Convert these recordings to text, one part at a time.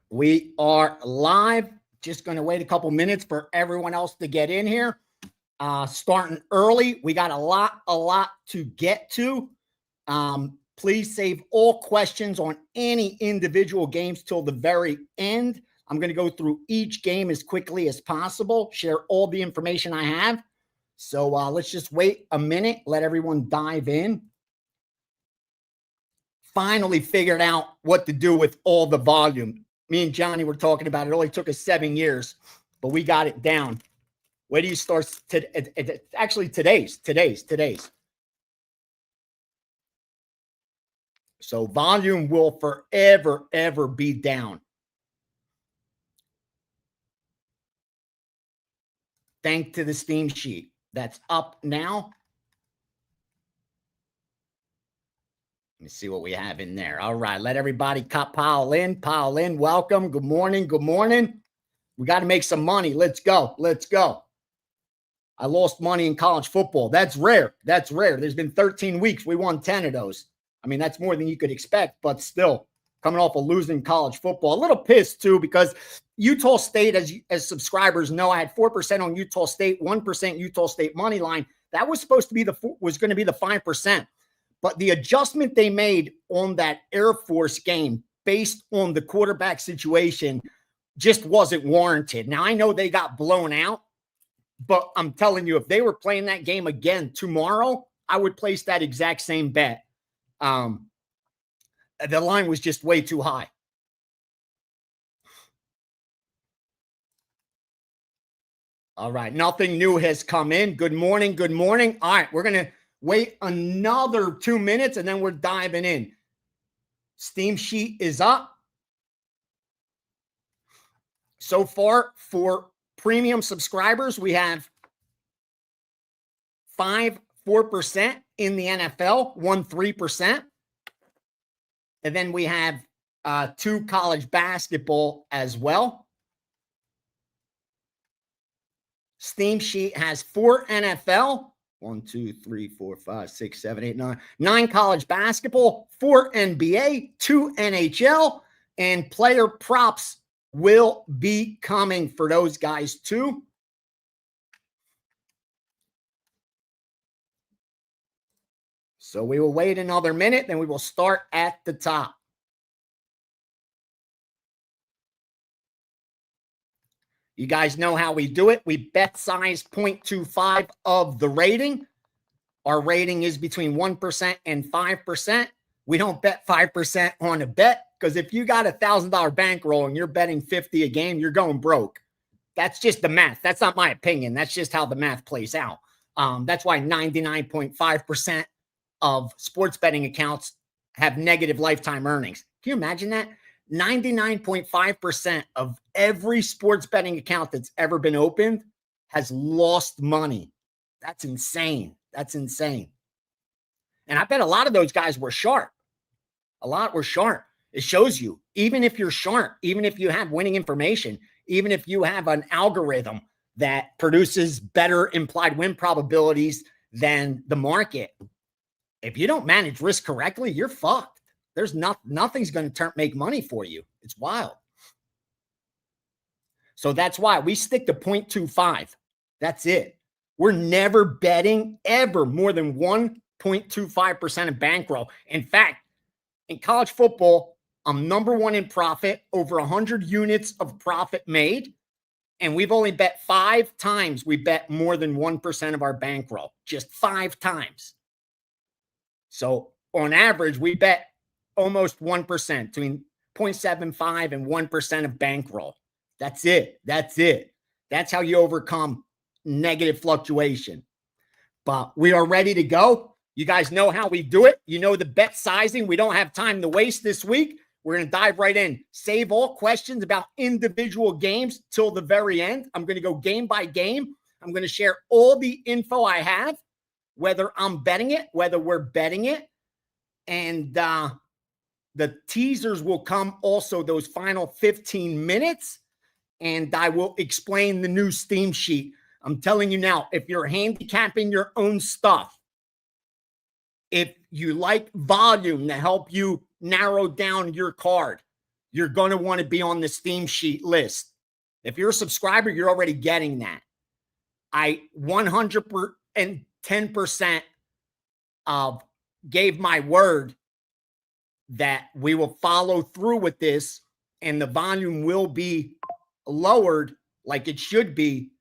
We are live. Just going to wait a couple minutes for everyone else to get in here. Starting early. We got a lot to get to. Please save all questions on any individual games till the very end. I'm going to go through each game as quickly as possible, share all the information I have. So let's just wait a minute, let everyone dive in. Finally figured out what to do with all the volume. Me and Johnny were talking about it. It only took us 7 years, but we got it down. Where do you start? Actually, today's. So volume will forever, ever be down. Thanks to the Steam sheet. That's up now. Let me see what we have in there. All right, let everybody pile in. Welcome. Good morning. We got to make some money. Let's go. I lost money in college football. That's rare. There's been 13 weeks. We won 10 of those. I mean, that's more than you could expect, but still coming off of losing college football. A little pissed too, because Utah State, as subscribers know, I had 4% on Utah State, 1% Utah State money line. That was supposed to be was going to be the 5%. But the adjustment they made on that Air Force game based on the quarterback situation just wasn't warranted. Now, I know they got blown out, but I'm telling you, if they were playing that game again tomorrow, I would place that exact same bet. The line was just way too high. All right, nothing new has come in. Good morning. All right, we're going to wait another 2 minutes, and then we're diving in. Steam sheet is up. So far, for premium subscribers, we have 4% in the NFL, 3%. And then we have 2 college basketball as well. Steam sheet has 4 NFL. 1, 2, 3, 4, 5, 6, 7, 8, 9. 9 college basketball, 4 NBA, 2 NHL, and player props will be coming for those guys too. So we will wait another minute, then we will start at the top. You guys know how we do it. We bet size 0.25 of the rating. Our rating is between 1% and 5%. We don't bet 5% on a bet, because if you got $1,000 bankroll and you're betting 50 a game, you're going broke. That's just the math. That's not my opinion. That's just how the math plays out. That's why 99.5% of sports betting accounts have negative lifetime earnings. Can you imagine that? 99.5% of every sports betting account that's ever been opened has lost money. That's insane. And I bet a lot of those guys were sharp. It shows you, even if you're sharp, even if you have winning information, even if you have an algorithm that produces better implied win probabilities than the market, if you don't manage risk correctly, you're fucked. There's nothing's going to make money for you. It's wild. So that's why we stick to 0.25. That's it. We're never betting ever more than 1.25% of bankroll. In fact, in college football, I'm number 1 in profit, over 100 units of profit made. And we've only bet 5 times we bet more than 1% of our bankroll. Just 5 times. So on average, we bet almost 1%, between 0.75 and 1% of bankroll. That's it. That's how you overcome negative fluctuation. But we are ready to go. You guys know how we do it. You know the bet sizing. We don't have time to waste this week. We're going to dive right in. Save all questions about individual games till the very end. I'm going to go game by game. I'm going to share all the info I have, whether I'm betting it, whether we're betting it. And the teasers will come also those final 15 minutes. And I will explain the new Steam sheet. I'm telling you now, if you're handicapping your own stuff, if you like volume to help you narrow down your card, you're going to want to be on the Steam Sheet list. If you're a subscriber, you're already getting that. I 110% gave my word that we will follow through with this and the volume will be lowered like it should be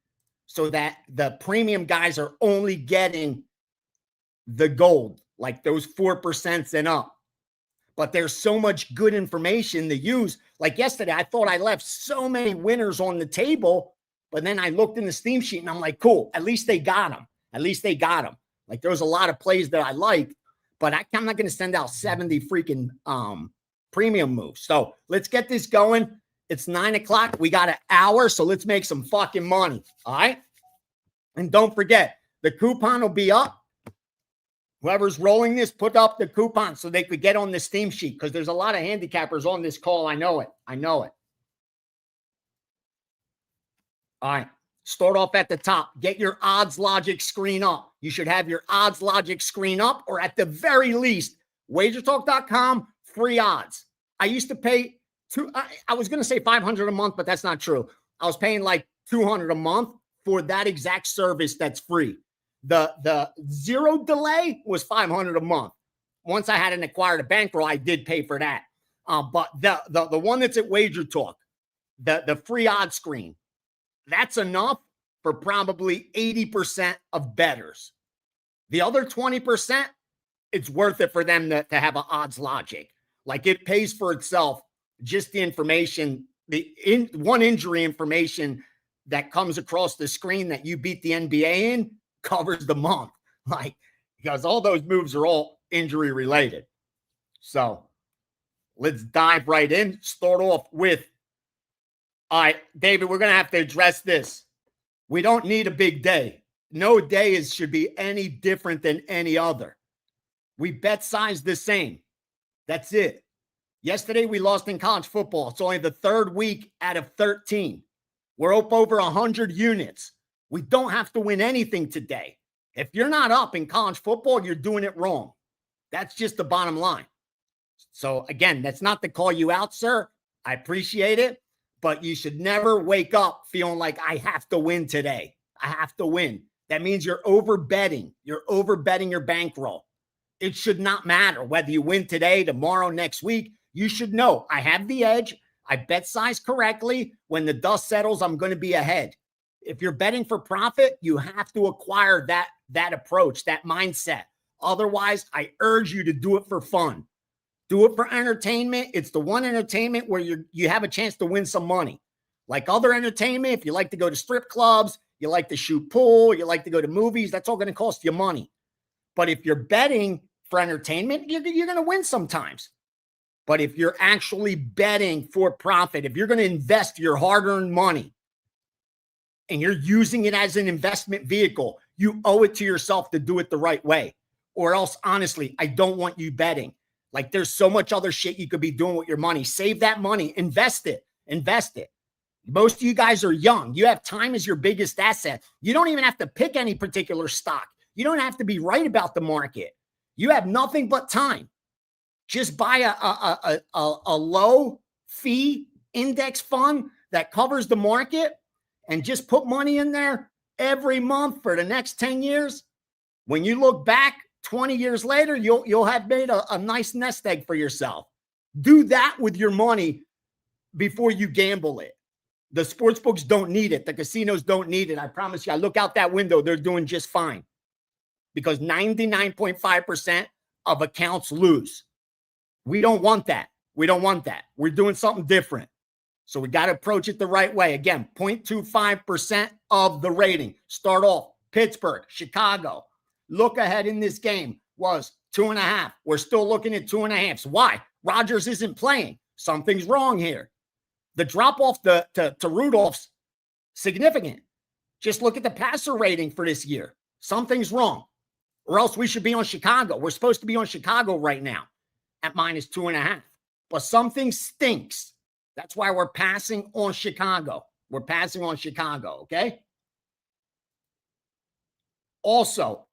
so that the premium guys are only getting the gold, like those 4% and up. But there's so much good information to use. Like yesterday, I thought I left so many winners on the table, but then I looked in the Steam Sheet and I'm like, cool, at least they got them. At least they got them. Like there was a lot of plays that I liked, but I'm not going to send out 70 freaking premium moves. So let's get this going. It's 9 o'clock. We got an hour, so let's make some fucking money. All right? And don't forget, the coupon will be up. Whoever's rolling this, put up the coupon so they could get on the Steam Sheet because there's a lot of handicappers on this call. I know it. I know it. All right. Start off at the top. Get your odds logic screen up. You should have your odds logic screen up, or at the very least, wagertalk.com, free odds. I used to pay I was going to say $500 a month, but that's not true. I was paying like $200 a month for that exact service that's free. The zero delay was $500 a month. Once I hadn't acquired a bankroll, I did pay for that. But the one that's at Wager Talk, the free odds screen, that's enough for probably 80% of bettors. The other 20%, it's worth it for them to have an odds logic. Like it pays for itself. Just the information, one injury information that comes across the screen that you beat the NBA in covers the month. Like, because all those moves are all injury related. So let's dive right in. Start off with, all right, David, we're going to have to address this. We don't need a big day. No day should be any different than any other. We bet size the same. That's it. Yesterday, we lost in college football. It's only the third week out of 13. We're up over 100 units. We don't have to win anything today. If you're not up in college football, you're doing it wrong. That's just the bottom line. So, again, that's not to call you out, sir. I appreciate it. But you should never wake up feeling like I have to win today. I have to win. That means you're over betting. You're over betting your bankroll. It should not matter whether you win today, tomorrow, next week. You should know I have the edge. I bet size correctly. When the dust settles, I'm going to be ahead. If you're betting for profit, you have to acquire that approach, that mindset. Otherwise, I urge you to do it for fun. Do it for entertainment. It's the one entertainment where you have a chance to win some money. Like other entertainment, if you like to go to strip clubs, you like to shoot pool, you like to go to movies, that's all going to cost you money. But if you're betting for entertainment, you're going to win sometimes. But if you're actually betting for profit, if you're going to invest your hard-earned money and you're using it as an investment vehicle, you owe it to yourself to do it the right way. Or else, honestly, I don't want you betting. Like there's so much other shit you could be doing with your money. Save that money. Invest it. Invest it. Most of you guys are young. You have time as your biggest asset. You don't even have to pick any particular stock. You don't have to be right about the market. You have nothing but time. Just buy a low fee index fund that covers the market and just put money in there every month for the next 10 years. When you look back 20 years later, you'll have made a nice nest egg for yourself. Do that with your money before you gamble it. The sports books don't need it. The casinos don't need it. I promise you, I look out that window, they're doing just fine. Because 99.5% of accounts lose. We don't want that. We don't want that. We're doing something different. So we got to approach it the right way. Again, 0.25% of the rating. Start off Pittsburgh, Chicago. Look ahead in this game was 2.5. We're still looking at 2.5. Why? Rodgers isn't playing. Something's wrong here. The drop off to Rudolph's significant. Just look at the passer rating for this year. Something's wrong. Or else we should be on Chicago. We're supposed to be on Chicago right now at -2.5. But something stinks. That's why we're passing on Chicago. We're passing on Chicago, okay? Also,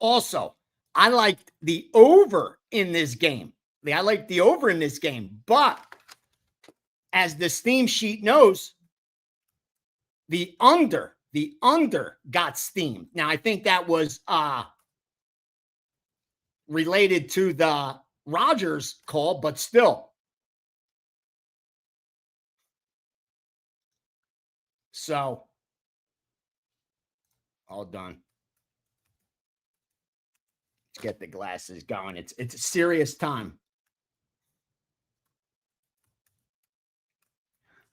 I like the over in this game. I like the over in this game, but as the steam sheet knows, the under got steamed. Now, I think that was related to the Rodgers call, but still. So, all done. Let's get the glasses going. It's a serious time.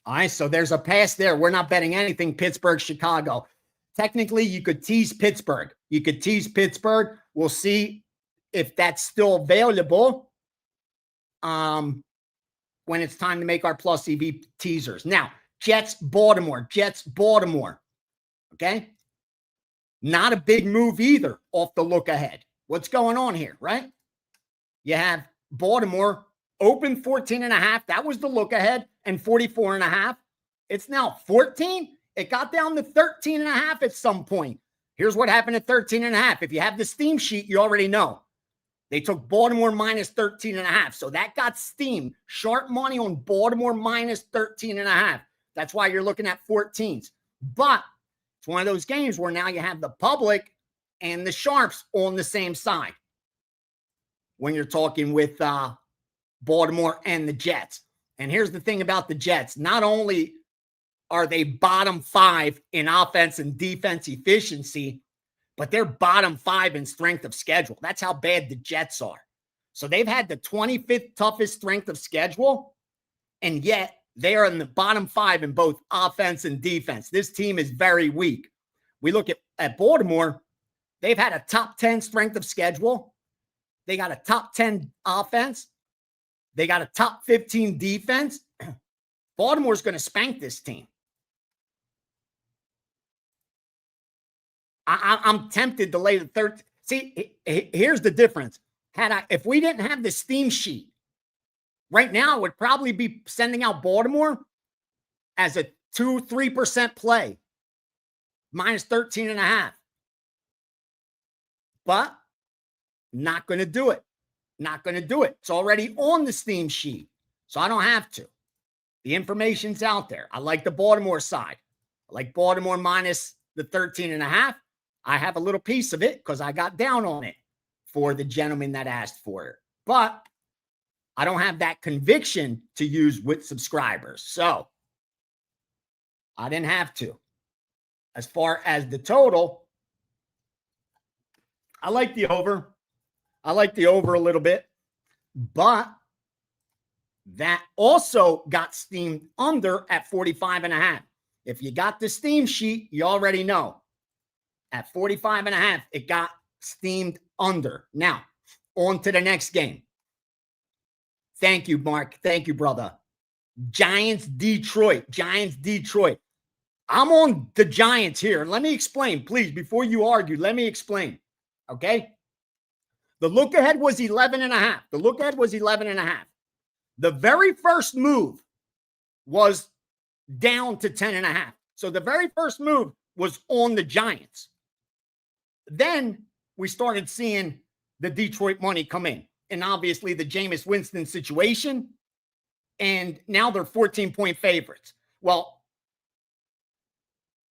All right, so there's a pass there. We're not betting anything Pittsburgh, Chicago. Technically, you could tease Pittsburgh. We'll see if that's still available when it's time to make our plus EV teasers. Now, Jets, Baltimore. Okay? Not a big move either off the look ahead. What's going on here, right? You have Baltimore open 14.5. That was the look ahead, and 44.5. It's now 14. It got down to 13.5 at some point. Here's what happened at 13.5. If you have the steam sheet, you already know. They took Baltimore minus 13.5. So that got steamed. Sharp money on Baltimore minus 13.5. That's why you're looking at 14s. But it's one of those games where now you have the public and the sharps on the same side when you're talking with Baltimore and the Jets. And here's the thing about the Jets. Not only are they bottom 5 in offense and defense efficiency, but they're bottom 5 in strength of schedule. That's how bad the Jets are. So they've had the 25th toughest strength of schedule, and yet they are in the bottom 5 in both offense and defense. This team is very weak. We look at Baltimore. They've had a top 10 strength of schedule. They got a top 10 offense. They got a top 15 defense. Baltimore's going to spank this team. I'm tempted to lay the third. See, here's the difference. If we didn't have the steam sheet, right now I would probably be sending out Baltimore as a 2-3% play, minus 13.5. But not going to do it. It's already on the steam sheet, so I don't have to. The information's out there. I like the Baltimore side. I like Baltimore minus the 13.5. I have a little piece of it because I got down on it for the gentleman that asked for it. But I don't have that conviction to use with subscribers. So I didn't have to. As far as the total, I like the over. I like the over a little bit. But that also got steamed under at 45.5. If you got the steam sheet, you already know. At 45.5, it got steamed under. Now, on to the next game. Thank you, Mark. Thank you, brother. Giants, Detroit. I'm on the Giants here. Let me explain, please, before you argue. Let me explain. Okay? The look ahead was 11.5. The very first move was down to 10.5. So the very first move was on the Giants. Then we started seeing the Detroit money come in. And obviously the Jameis Winston situation. And now they're 14-point favorites. Well,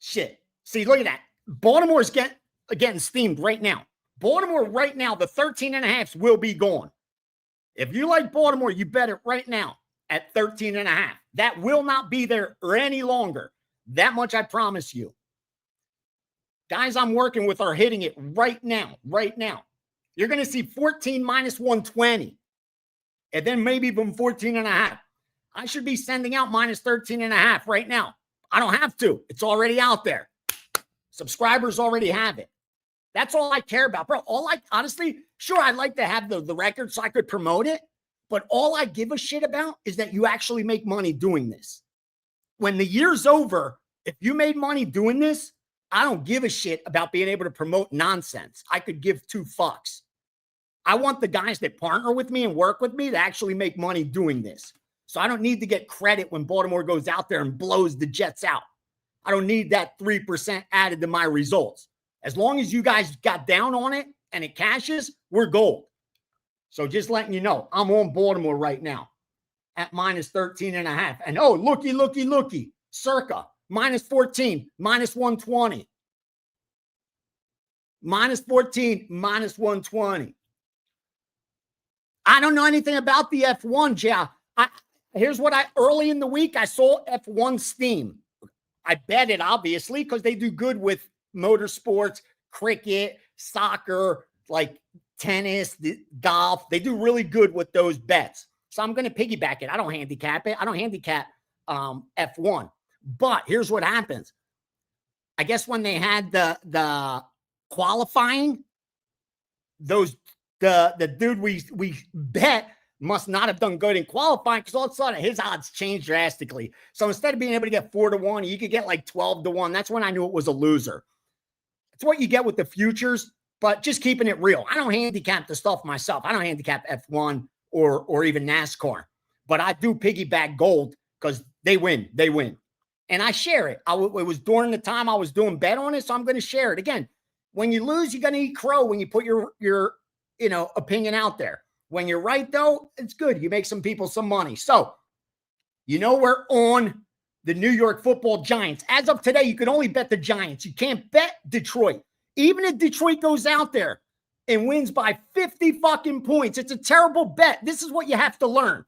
shit. See, look at that. Baltimore's getting steamed right now. Baltimore right now, the 13.5s will be gone. If you like Baltimore, you bet it right now at 13.5. That will not be there any longer. That much I promise you. Guys I'm working with are hitting it right now. You're going to see 14 minus 120. And then maybe even 14.5. I should be sending out minus 13.5 right now. I don't have to. It's already out there. Subscribers already have it. That's all I care about, bro. Honestly, sure, I'd like to have the record so I could promote it. But all I give a shit about is that you actually make money doing this. When the year's over, if you made money doing this, I don't give a shit about being able to promote nonsense. I could give 2 fucks. I want the guys that partner with me and work with me to actually make money doing this. So I don't need to get credit when Baltimore goes out there and blows the Jets out. I don't need that 3% added to my results. As long as you guys got down on it and it cashes, we're gold. So just letting you know, I'm on Baltimore right now at minus 13.5. And oh, looky, circa minus 14, minus 120. Minus 14, minus 120. I don't know anything about the F1, yeah. Here's what early in the week, I saw F1 Steam. I bet it, obviously, because they do good with motorsports, cricket, soccer, like tennis, golf. They do really good with those bets. So I'm going to piggyback it. I don't handicap it. I don't handicap F1. But here's what happens. I guess when they had the qualifying, the dude we bet must not have done good in qualifying, because all of a sudden his odds changed drastically. So instead of being able to get 4-1, you could get like 12-1. That's when I knew it was a loser. It's what you get with the futures, but just keeping it real. I don't handicap the stuff myself. I don't handicap F1 or even NASCAR, but I do piggyback gold because they win. They win. And I share it. It was during the time I was doing bet on it, so I'm going to share it. Again, when you lose, you're going to eat crow when you put your opinion out there. When you're right, though, it's good. You make some people some money. So, we're on the New York Football Giants. As of today, you can only bet the Giants. You can't bet Detroit. Even if Detroit goes out there and wins by 50 fucking points, it's a terrible bet. This is what you have to learn.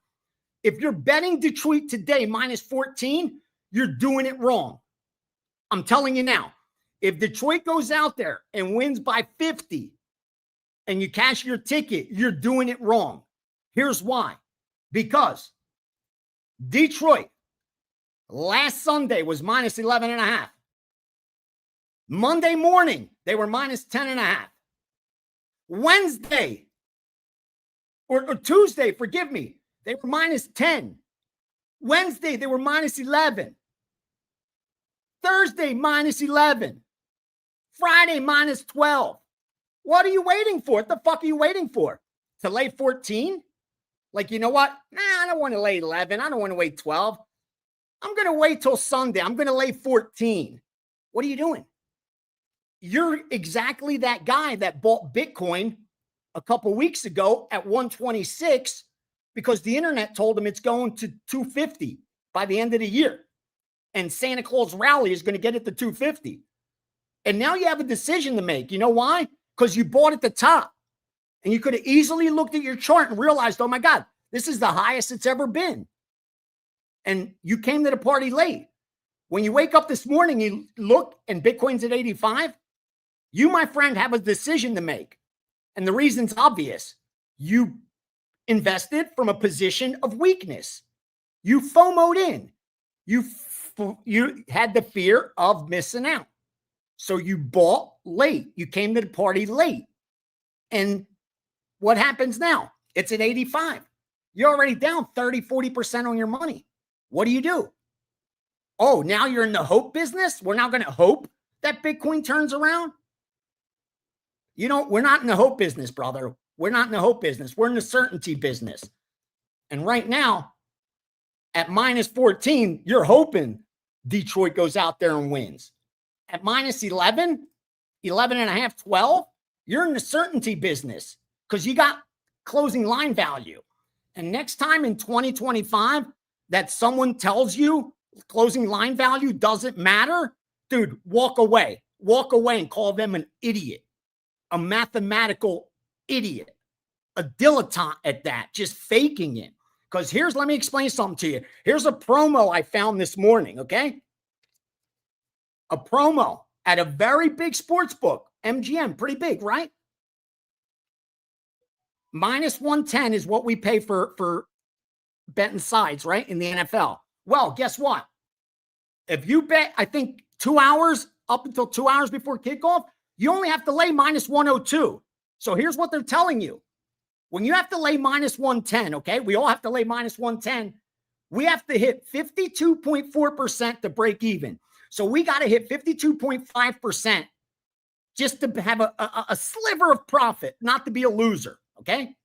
If you're betting Detroit today minus 14, you're doing it wrong. I'm telling you now. If Detroit goes out there and wins by 50, and you cash your ticket, you're doing it wrong. Here's why. Because Detroit last Sunday was minus 11.5. Monday morning, they were minus 10.5. Wednesday, or Tuesday, forgive me, they were minus 10. Wednesday, they were minus 11. Thursday, minus 11. Friday, minus 12. What are you waiting for? What the fuck are you waiting for? To lay 14? Like, you know what? Nah, I don't want to lay 11. I don't want to wait 12. I'm going to wait till Sunday. I'm going to lay 14. What are you doing? You're exactly that guy that bought Bitcoin a couple weeks ago at 126 because the internet told him it's going to 250 by the end of the year. And Santa Claus rally is going to get it to 250. And now you have a decision to make. You know why? Because you bought at the top. And you could have easily looked at your chart and realized, oh my God, this is the highest it's ever been. And you came to the party late. When you wake up this morning, you look and Bitcoin's at 85. You, my friend, have a decision to make. And the reason's obvious. You invested from a position of weakness. You FOMO'd in. You had the fear of missing out. So you bought late. You came to the party late. And what happens now? It's at 85. You're already down 30, 40% on your money. What do? Oh, now you're in the hope business? We're now going to hope that Bitcoin turns around? We're not in the hope business, brother. We're not in the hope business. We're in the certainty business. And right now, at minus 14, you're hoping Detroit goes out there and wins. At minus 11, 11.5, 12, you're in the certainty business because you got closing line value. And next time in 2025 that someone tells you closing line value doesn't matter, dude, walk away. Walk away and call them an idiot, a mathematical idiot, a dilettante at that, just faking it. Because let me explain something to you. Here's a promo I found this morning, okay? A promo at a very big sports book, MGM, pretty big, right? Minus 110 is what we pay for betting sides, right, in the NFL. Well, guess what? If you bet, I think 2 hours, up until 2 hours before kickoff, you only have to lay minus 102. So here's what they're telling you. When you have to lay minus 110, okay, we all have to lay minus 110. We have to hit 52.4% to break even. So we got to hit 52.5% just to have a sliver of profit, not to be a loser, okay?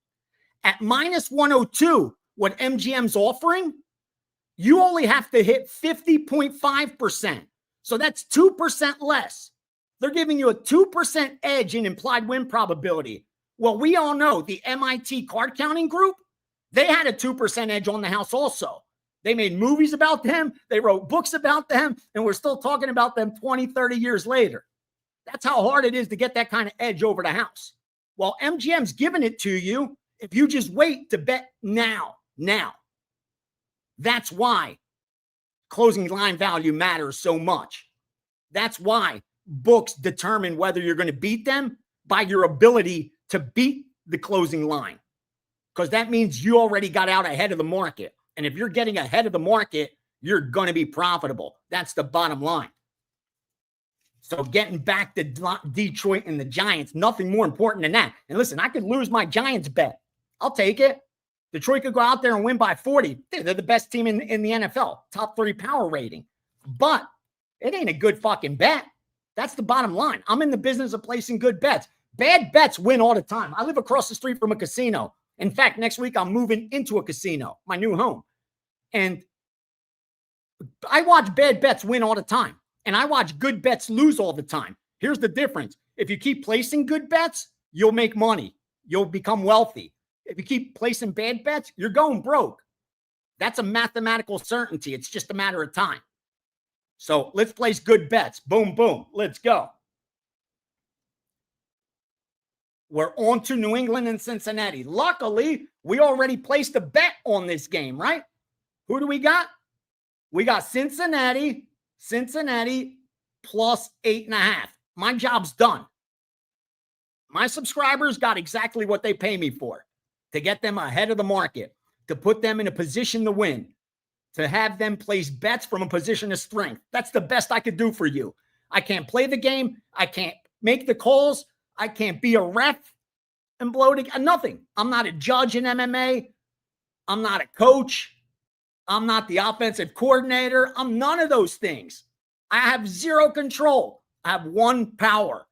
At minus 102, what MGM's offering, you only have to hit 50.5%. So that's 2% less. They're giving you a 2% edge in implied win probability. Well, we all know the MIT card counting group, They had a 2% edge on the house also. They made movies about them. They wrote books about them. And we're still talking about them 20, 30 years later. That's how hard it is to get that kind of edge over the house. Well, MGM's giving it to you if you just wait to bet now. That's why closing line value matters so much. That's why books determine whether you're going to beat them by your ability to beat the closing line. Because that means you already got out ahead of the market. And if you're getting ahead of the market, you're going to be profitable. That's the bottom line. So getting back to Detroit and the Giants, nothing more important than that. And listen, I could lose my Giants bet. I'll take it. Detroit could go out there and win by 40. They're the best team in the NFL, top 30 power rating. But it ain't a good fucking bet. That's the bottom line. I'm in the business of placing good bets. Bad bets win all the time. I live across the street from a casino. In fact, next week I'm moving into a casino, my new home. And I watch bad bets win all the time. And I watch good bets lose all the time. Here's the difference. If you keep placing good bets, you'll make money. You'll become wealthy. If you keep placing bad bets, you're going broke. That's a mathematical certainty. It's just a matter of time. So let's place good bets. Boom, boom. Let's go. We're on to New England and Cincinnati. Luckily, we already placed a bet on this game, right? Who do we got? We got Cincinnati plus 8.5. My job's done. My subscribers got exactly what they pay me for, to get them ahead of the market, to put them in a position to win, to have them place bets from a position of strength. That's the best I could do for you. I can't play the game. I can't make the calls. I can't be a ref and blow the nothing. I'm not a judge in MMA. I'm not a coach. I'm not the offensive coordinator. I'm none of those things. I have zero control. I have one power.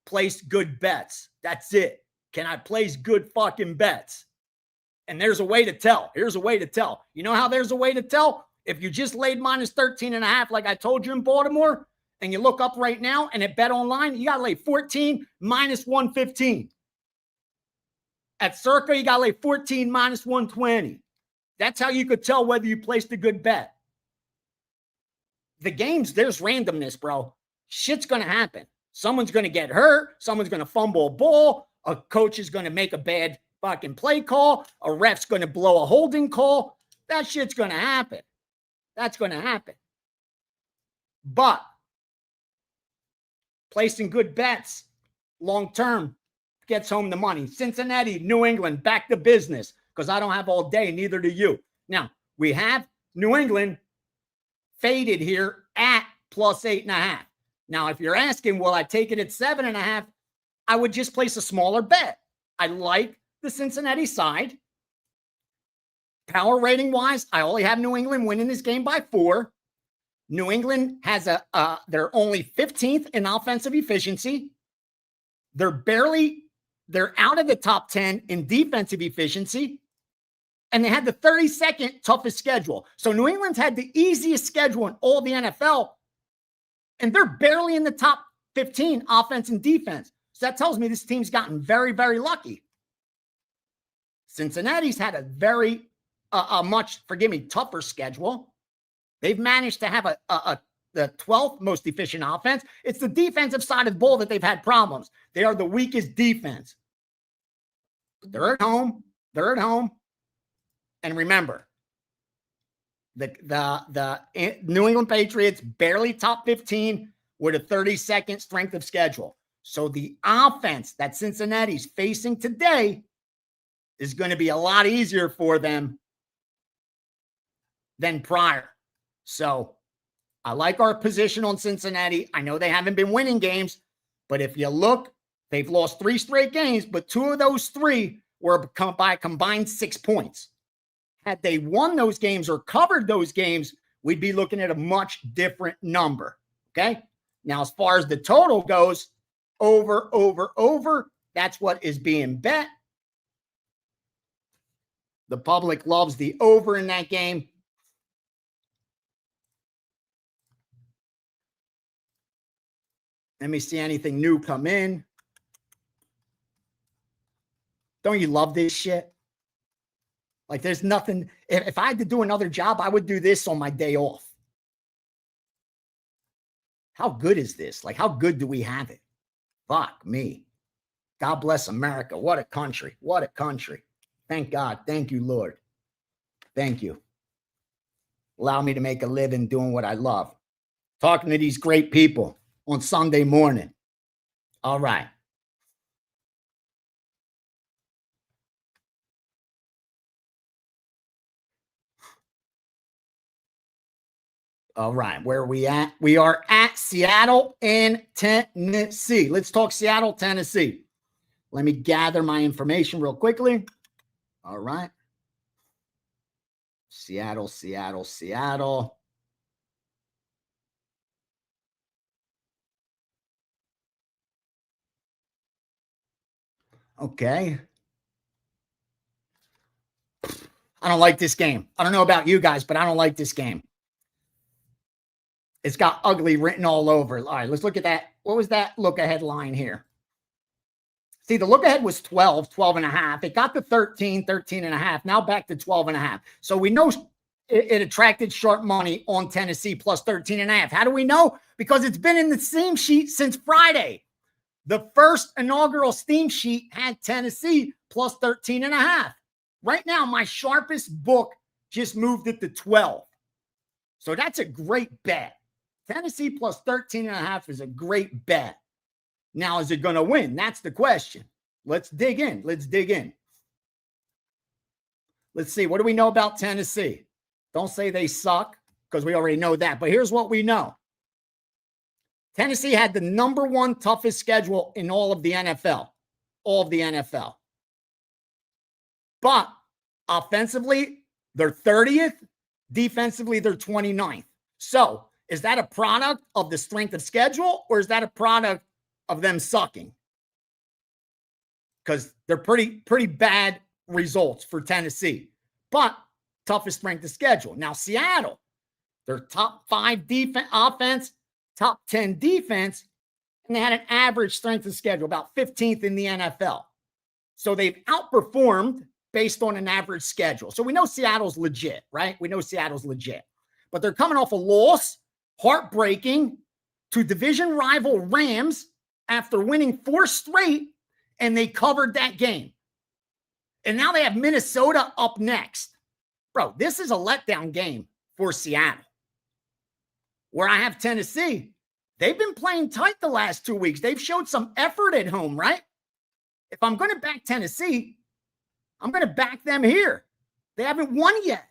Place good bets. That's it. Can I place good fucking bets? And there's a way to tell. Here's a way to tell. You know how there's a way to tell? If you just laid minus 13.5, like I told you in Baltimore, and you look up right now and at Bet Online, you got to lay 14 minus 115. At Circa, you got to lay 14 minus 120. That's how you could tell whether you placed a good bet. The games, there's randomness, bro. Shit's going to happen. Someone's going to get hurt. Someone's going to fumble a ball. A coach is going to make a bad fucking play call. A ref's going to blow a holding call. That shit's going to happen. That's going to happen. But placing good bets long-term gets home the money. Cincinnati, New England, back to business, because I don't have all day. Neither do you. Now, we have New England faded here at plus 8.5. Now, if you're asking, will I take it at 7.5? I would just place a smaller bet. I like the Cincinnati side. Power rating wise, I only have New England winning this game by 4. New England has they're only 15th in offensive efficiency. They're out of the top 10 in defensive efficiency. And they had the 32nd toughest schedule. So New England's had the easiest schedule in all the NFL. And they're barely in the top 15 offense and defense. So that tells me this team's gotten very, very lucky. Cincinnati's had a very, tougher schedule. They've managed to have the 12th most efficient offense. It's the defensive side of the ball that they've had problems. They are the weakest defense. They're at home. And remember, the New England Patriots barely top 15 with a 32nd strength of schedule. So the offense that Cincinnati's facing today is going to be a lot easier for them than prior. So I like our position on Cincinnati. I know they haven't been winning games, but if you look, they've lost 3 straight games, but 2 of those 3 were by combined 6 points. Had they won those games or covered those games, we'd be looking at a much different number. Okay. Now, as far as the total goes, over, that's what is being bet. The public loves the over in that game. Let me see anything new come in. Don't you love this shit? Like there's nothing. If I had to do another job, I would do this on my day off. How good is this? Like, how good do we have it? Fuck me. God bless America. What a country. What a country. Thank God. Thank you, Lord. Thank you. Allow me to make a living doing what I love. Talking to these great people on Sunday morning. All right. All right. Where are we at? We are at Seattle and Tennessee. Let's talk Seattle, Tennessee. Let me gather my information real quickly. All right. Seattle, Seattle, Seattle. Okay. I don't like this game. I don't know about you guys, but I don't like this game. It's got ugly written all over. All right, let's look at that. What was that look ahead line here? See, the look ahead was 12, 12 and a half. It got to 13, 13 and a half. Now back to 12 and a half. So we know it attracted sharp money on Tennessee plus 13 and a half. How do we know? Because it's been in the steam sheet since Friday. The first inaugural steam sheet had Tennessee plus 13 and a half. Right now, my sharpest book just moved it to 12. So that's a great bet. Tennessee plus 13 and a half is a great bet. Now, is it going to win? That's the question. Let's dig in. Let's dig in. Let's see. What do we know about Tennessee? Don't say they suck because we already know that. But here's what we know. Tennessee had the number one toughest schedule in all of the NFL. All of the NFL. But offensively, they're 30th. Defensively, they're 29th. So is that a product of the strength of schedule or is that a product of them sucking? Because they're pretty bad results for Tennessee. But toughest strength of schedule. Now, Seattle, they're top 5 defense offense, top 10 defense, and they had an average strength of schedule, about 15th in the NFL. So they've outperformed based on an average schedule. So we know Seattle's legit, right? We know Seattle's legit. But they're coming off a loss, heartbreaking, to division rival Rams after winning 4 straight, and they covered that game. And now they have Minnesota up next. Bro, this is a letdown game for Seattle. Where I have Tennessee, they've been playing tight the last 2 weeks. They've showed some effort at home, right? If I'm going to back Tennessee, I'm going to back them here. They haven't won yet.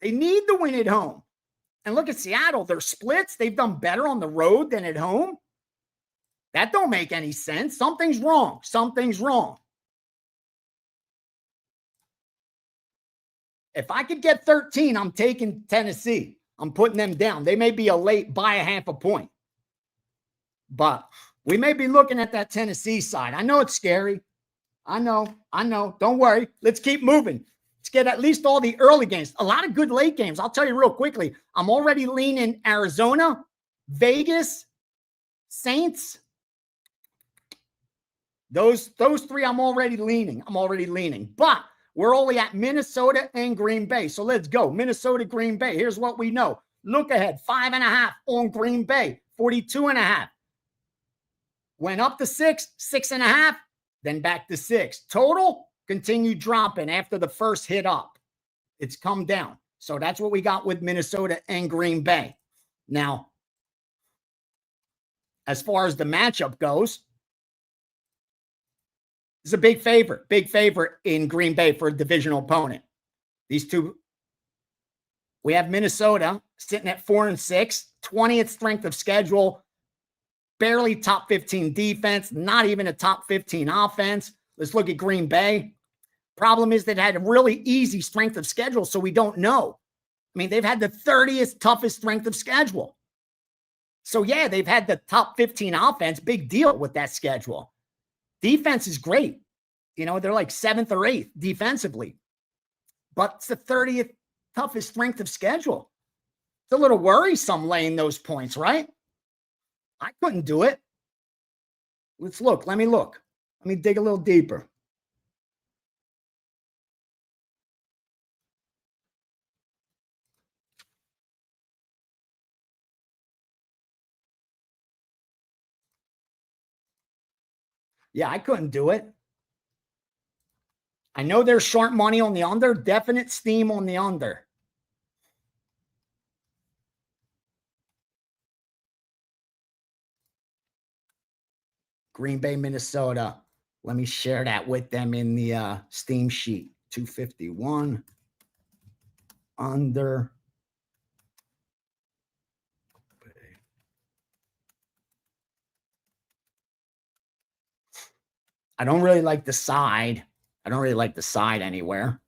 They need to win at home. And look at Seattle. Their splits, they've done better on the road than at home. That don't make any sense. Something's wrong. Something's wrong. If I could get 13, I'm taking Tennessee. I'm putting them down. They may be a late by a half a point. But we may be looking at that Tennessee side. I know it's scary. I know. Don't worry. Let's keep moving. Let's get at least all the early games. A lot of good late games. I'll tell you real quickly. I'm already leaning Arizona, Vegas, Saints. Those 3 I'm already leaning. But we're only at Minnesota and Green Bay. So let's go. Minnesota, Green Bay. Here's what we know. Look ahead. 5.5 on Green Bay. 42.5. Went up to 6, 6.5. Then back to 6. Total continued dropping after the first hit up. It's come down. So that's what we got with Minnesota and Green Bay. Now, as far as the matchup goes, it's a big favorite in Green Bay for a divisional opponent. These two, we have Minnesota sitting at 4-6, 20th strength of schedule, barely top 15 defense, not even a top 15 offense. Let's look at Green Bay. Problem is they had a really easy strength of schedule, so we don't know. I mean, they've had the 30th toughest strength of schedule. So, yeah, they've had the top 15 offense. Big deal with that schedule. Defense is great. You know, they're like 7th or 8th defensively. But it's the 30th toughest strength of schedule. It's a little worrisome laying those points, right? I couldn't do it. Let's look. Let me look. Let me dig a little deeper. Yeah, I couldn't do it. I know there's sharp money on the under, definite steam on the under. Green Bay, Minnesota. Let me share that with them in the steam sheet. 251 under. I don't really like the side. I don't really like the side anywhere.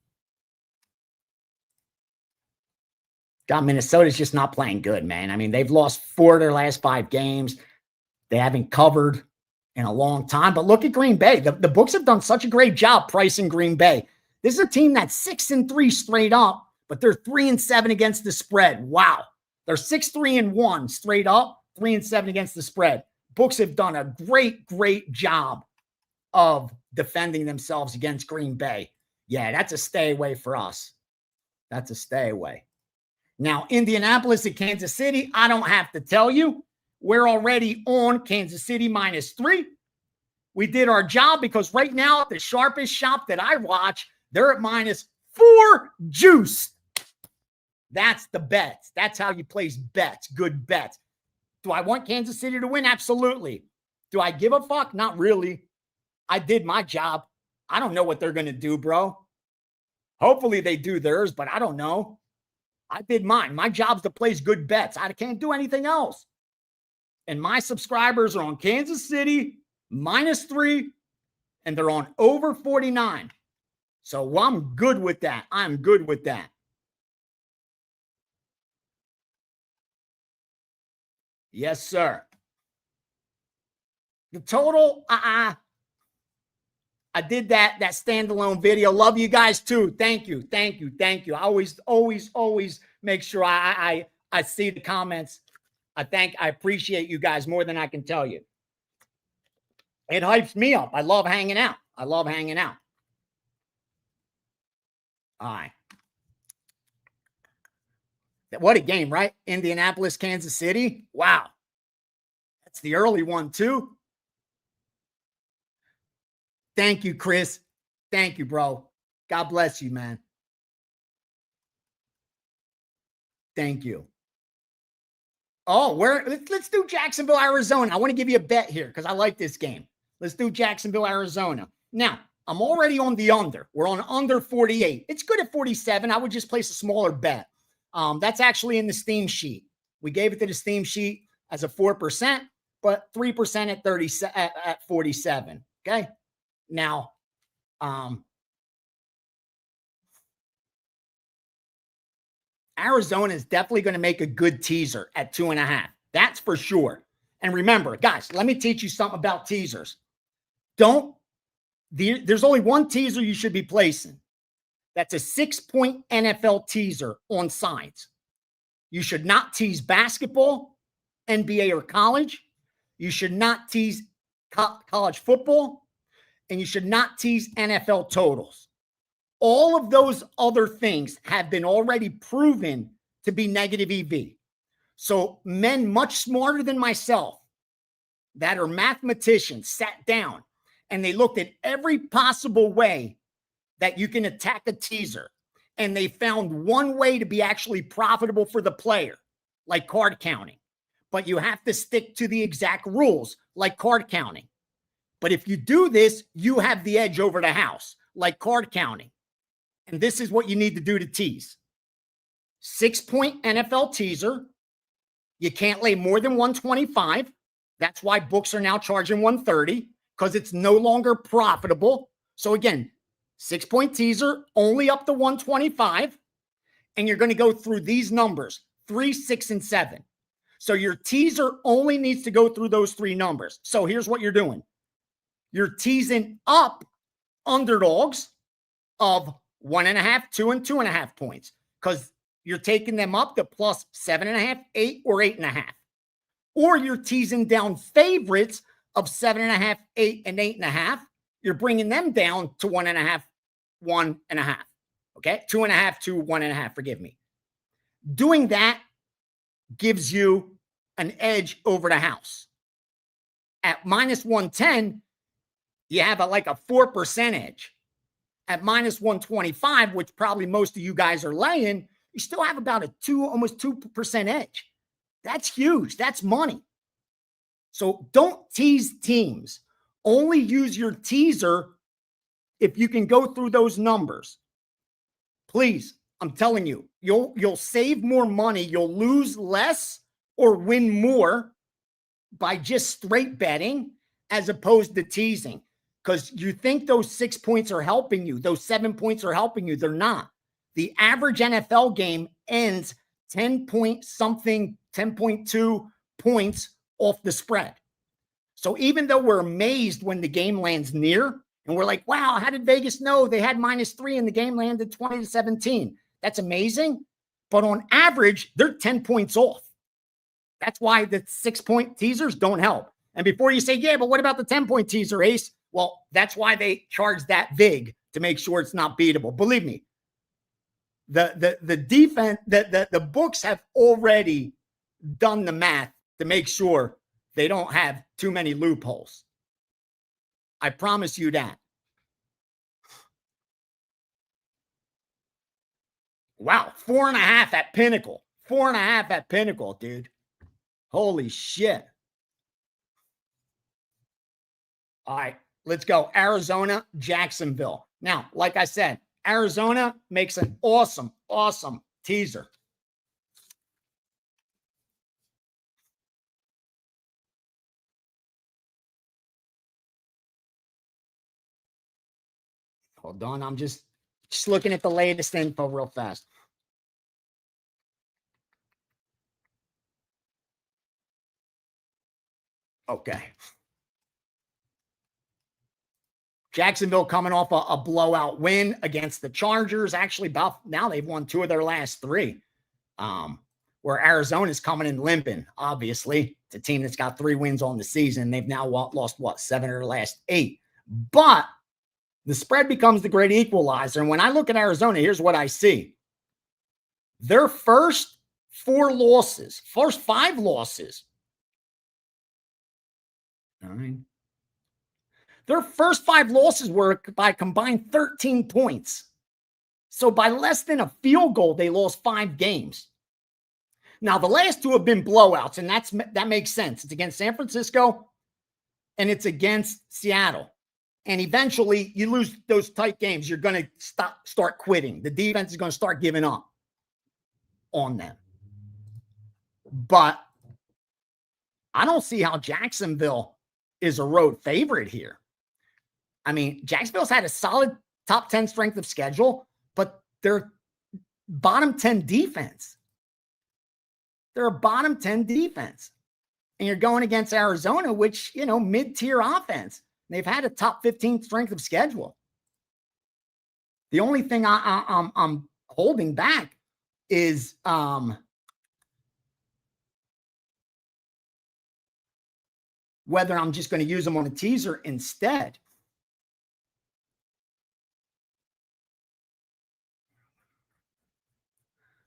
God, Minnesota's just not playing good, man. I mean, they've lost 4 of their last 5 games. They haven't covered in a long time. But look at Green Bay. The books have done such a great job pricing Green Bay. This is a team that's 6-3 straight up, but they're 3-7 against the spread. Wow. They're 6-3-1 straight up, 3-7 against the spread. Books have done a great, great job of defending themselves against Green Bay. Yeah, that's a stay away for us. That's a stay away. Now, Indianapolis at Kansas City, I don't have to tell you. We're already on Kansas City -3. We did our job because right now at the sharpest shop that I watch, they're at -4 juice. That's the bets. That's how you place bets, good bets. Do I want Kansas City to win? Absolutely. Do I give a fuck? Not really. I did my job. I don't know what they're going to do, bro. Hopefully they do theirs, but I don't know. I did mine. My job's to place good bets. I can't do anything else. And my subscribers are on Kansas City -3, and they're on over 49. So I'm good with that. I'm good with that. Yes, sir. The total, I did that standalone video. Love you guys too. Thank you. Thank you. Thank you. I always make sure I see the comments. I appreciate you guys more than I can tell you. It hypes me up. I love hanging out. I love hanging out. All right. What a game, right? Indianapolis, Kansas City. Wow. That's the early one too. Thank you, Chris. Thank you, bro. God bless you, man. Thank you. Oh, let's do Jacksonville, Arizona. I want to give you a bet here because I like this game. Let's do Jacksonville, Arizona. Now, I'm already on the under. We're on under 48. It's good at 47. I would just place a smaller bet. That's actually in the Steam sheet. We gave it to the Steam sheet as a 4%, but 3% at 30 at 47. Okay. Now, Arizona is definitely going to make a good teaser at 2.5. That's for sure. And remember, guys, let me teach you something about teasers. There's only one teaser you should be placing. That's a 6-point NFL teaser on sides. You should not tease basketball, NBA, or college. You should not tease college football, and you should not tease NFL totals. All of those other things have been already proven to be negative EV. So men much smarter than myself that are mathematicians sat down and they looked at every possible way that you can attack a teaser. And they found one way to be actually profitable for the player, like card counting. But you have to stick to the exact rules, like card counting. But if you do this, you have the edge over the house, like card counting. And this is what you need to do to tease. 6-point NFL teaser. You can't lay more than 125. That's why books are now charging 130 because it's no longer profitable. So again, 6-point teaser, only up to 125. And you're going to go through these numbers, 3, 6, and 7. So your teaser only needs to go through those 3 numbers. So here's what you're doing. You're teasing up underdogs of 1.5, 2, and 2.5 points because you're taking them up to plus 7.5, 8, or 8.5. Or you're teasing down favorites of 7.5, 8, and 8.5. You're bringing them down to 1.5, 1.5. Okay, 2.5 to 1.5. Forgive me. Doing that gives you an edge over the house. At minus 110, you have like a 4% edge. At minus 125, which probably most of you guys are laying, you still have about a almost 2% edge. That's huge. That's money. So don't tease teams. Only use your teaser if you can go through those numbers. Please, I'm telling you, you'll save more money. You'll lose less or win more by just straight betting as opposed to teasing. Because you think those 6 points are helping you. Those 7 points are helping you. They're not. The average NFL game ends 10.2 points off the spread. So even though we're amazed when the game lands near, and we're like, wow, how did Vegas know they had -3 and the game landed 20-17? That's amazing. But on average, they're 10 points off. That's why the 6-point teasers don't help. And before you say, yeah, but what about the 10-point teaser, Ace? Well, that's why they charge that vig to make sure it's not beatable. Believe me, the defense, the books have already done the math to make sure they don't have too many loopholes. I promise you that. Wow, 4.5 at Pinnacle. 4.5 at Pinnacle, dude. Holy shit. All right, let's go. Arizona, Jacksonville. Now, like I said, Arizona makes an awesome, awesome teaser. Hold on, I'm just looking at the latest info real fast. Okay. Jacksonville coming off a blowout win against the Chargers. Actually, about now they've won 2 of their last 3. Where Arizona's coming in limping, obviously. It's a team that's got 3 wins on the season. They've now lost, 7 of their last 8. But the spread becomes the great equalizer. And when I look at Arizona, here's what I see. Their first 4 losses, first 5 losses. All right. Their first 5 losses were by combined 13 points. So by less than a field goal, they lost 5 games. Now, the last 2 have been blowouts, and that makes sense. It's against San Francisco, and it's against Seattle. And eventually, you lose those tight games. You're going to start quitting. The defense is going to start giving up on them. But I don't see how Jacksonville is a road favorite here. I mean, Jacksonville's had a solid top 10 strength of schedule, but they're bottom 10 defense. They're a bottom 10 defense. And you're going against Arizona, which, mid-tier offense. They've had a top 15 strength of schedule. The only thing I'm holding back is whether I'm just going to use them on a teaser instead.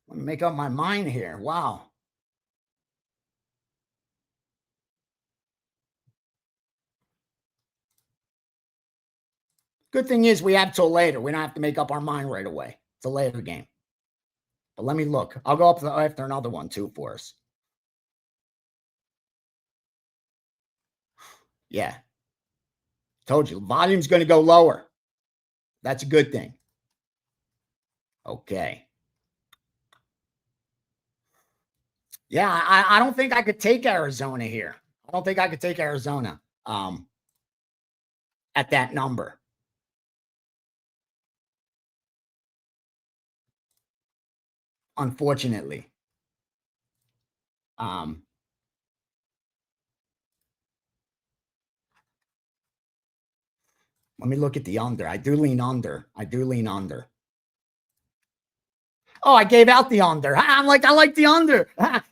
Let me make up my mind here. Wow. Good thing is we have till later. We don't have to make up our mind right away. It's a later game. But let me look. I'll go up after another one too for us. Yeah. Told you. Volume's going to go lower. That's a good thing. Okay. Yeah, I don't think I could take Arizona here. I don't think I could take Arizona at that number. Unfortunately. Let me look at the under. I do lean under. Oh, I gave out the under. I like the under.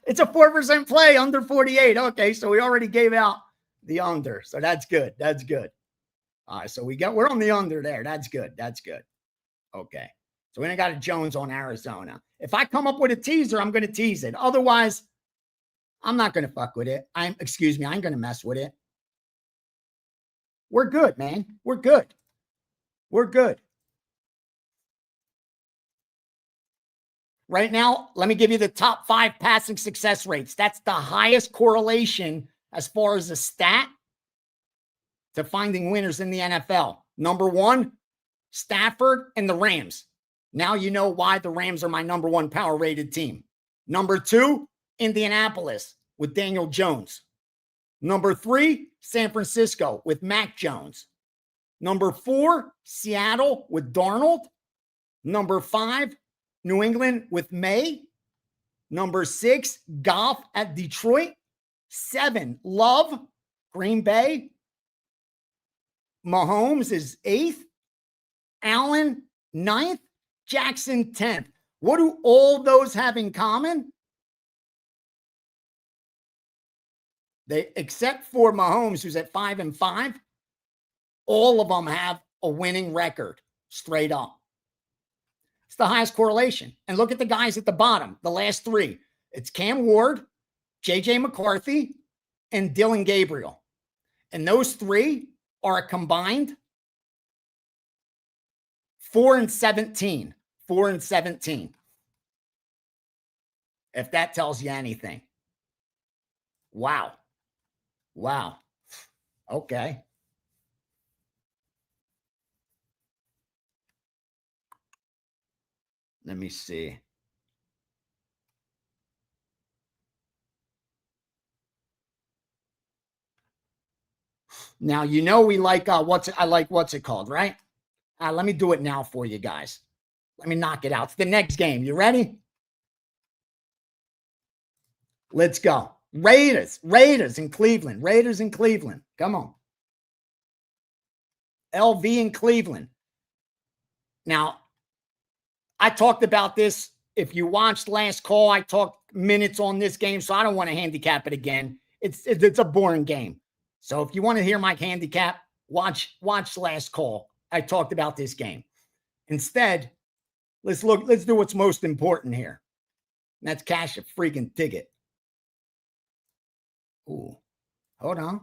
It's a 4% play, under 48. Okay, so we already gave out the under. So that's good. All right, so we're on the under there. That's good. Okay. So we ain't got a Jones on Arizona. If I come up with a teaser, I'm going to tease it. Otherwise, I'm not going to fuck with it. I ain't going to mess with it. We're good, man. We're good. We're good. Right now, let me give you the top 5 passing success rates. That's the highest correlation as far as a stat to finding winners in the NFL. Number 1, Stafford and the Rams. Now you know why the Rams are my number 1 power rated team. Number 2, Indianapolis with Daniel Jones. Number 3, San Francisco with Mac Jones. Number 4, Seattle with Darnold. Number 5, New England with May. Number 6, Goff at Detroit. 7, Love, Green Bay. Mahomes is 8th. Allen, 9th. Jackson, 10th. What do all those have in common? They, except for Mahomes, who's at 5-5, all of them have a winning record straight up. It's the highest correlation. And look at the guys at the bottom, the last 3. It's Cam Ward, J.J. McCarthy, and Dylan Gabriel. And those 3 are a combined 4-17. 4-17. If that tells you anything. Wow. Wow. Okay. Let me see. Now, you know, we like, what's it called, right? Let me do it now for you guys. Let me knock it out. It's the next game. You ready? Let's go. Raiders in Cleveland. Raiders in Cleveland. Come on. LV in Cleveland. Now, I talked about this. If you watched last call, I talked minutes on this game, so I don't want to handicap it again. It's a boring game. So if you want to hear my handicap, watch last call. I talked about this game. Instead, let's do what's most important here. And that's cash a freaking ticket. Ooh. Hold on.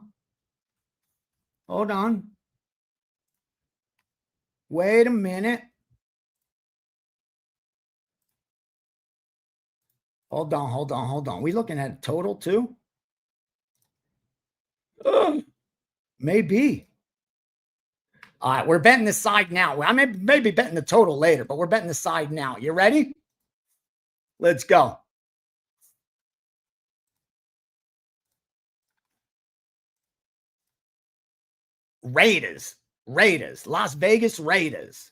Wait a minute. Hold on. We looking at a total too? Maybe. All right, we're betting the side now. I may be betting the total later, but we're betting the side now. You ready? Let's go. Raiders, Las Vegas Raiders.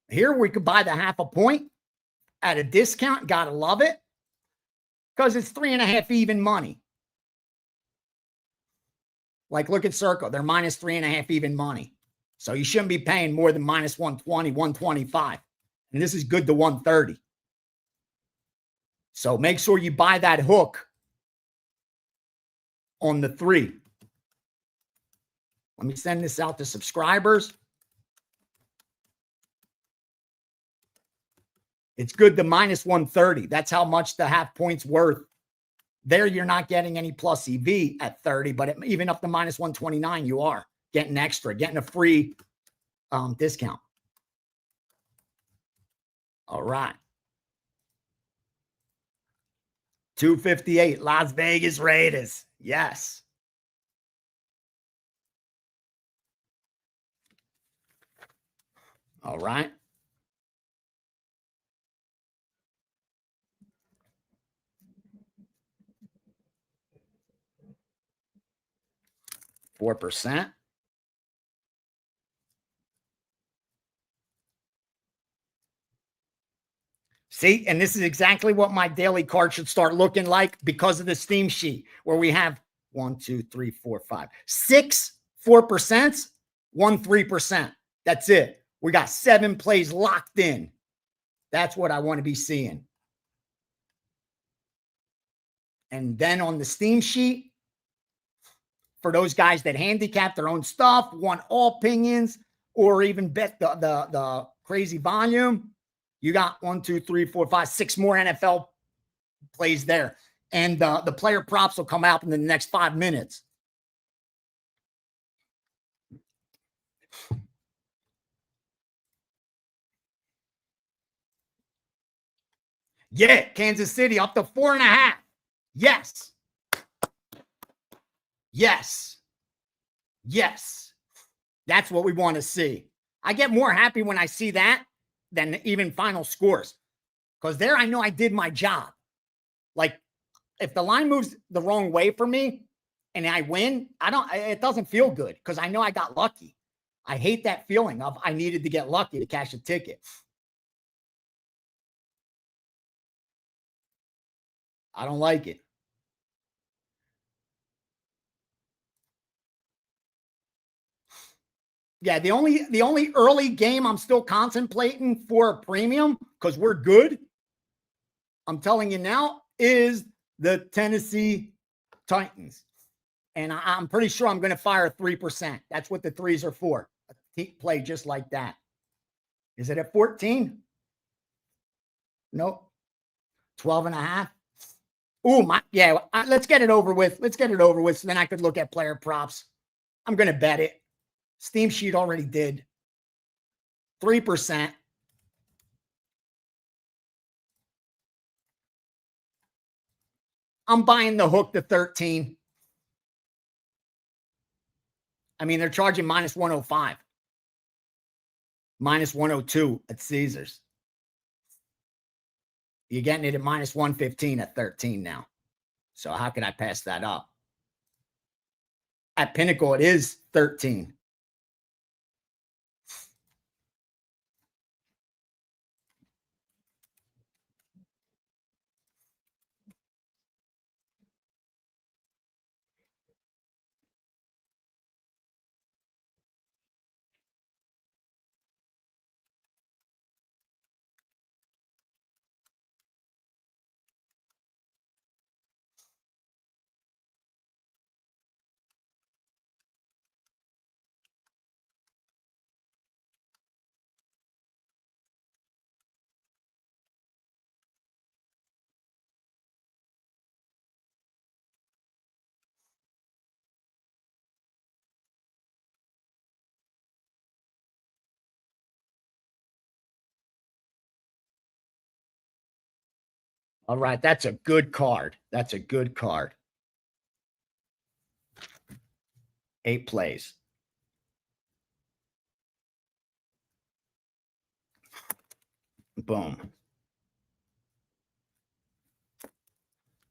Here we could buy the 0.5 point at a discount. Gotta love it. Because it's 3.5 even money. Like, look at Circle. They're minus 3.5 even money. So you shouldn't be paying more than minus 120, 125. And this is good to 130. So make sure you buy that hook on the 3. Let me send this out to subscribers. It's good to minus 130. That's how much the 0.5 points worth. There, you're not getting any plus EV at 30, but even up to minus 129, you are getting extra, getting a free discount. All right. 258, Las Vegas Raiders. Yes. All right. %. See, and this is exactly what my daily card should start looking like because of the Steam sheet, where we have 1, 2, 3, 4, 5, 6 4%, 1 3%. That's it. We got 7 plays locked in. That's what I want to be seeing. And then on the Steam sheet, for those guys that handicap their own stuff, want all opinions, or even bet the crazy volume, you got 1, 2, 3, 4, 5, 6 more NFL plays there. And the player props will come out in the next 5 minutes. Yeah, Kansas City up to 4.5. Yes. Yes. Yes. That's what we want to see. I get more happy when I see that than even final scores. Because there I know I did my job. Like if the line moves the wrong way for me and I win, it doesn't feel good because I know I got lucky. I hate that feeling of I needed to get lucky to cash a ticket. I don't like it. Yeah, the only early game I'm still contemplating for a premium because we're good, I'm telling you now, is the Tennessee Titans. And I'm pretty sure I'm going to fire 3%. That's what the threes are for. Play just like that. Is it at 14? Nope. 12.5. Ooh, yeah. Let's get it over with. Let's get it over with. So then I could look at player props. I'm going to bet it. Steam Sheet already did. 3%. I'm buying the hook to 13. I mean, they're charging minus 105. Minus 102 at Caesars. You're getting it at minus 115 at 13 now. So how can I pass that up? At Pinnacle, it is 13. All right, that's a good card. That's a good card. 8 plays. Boom.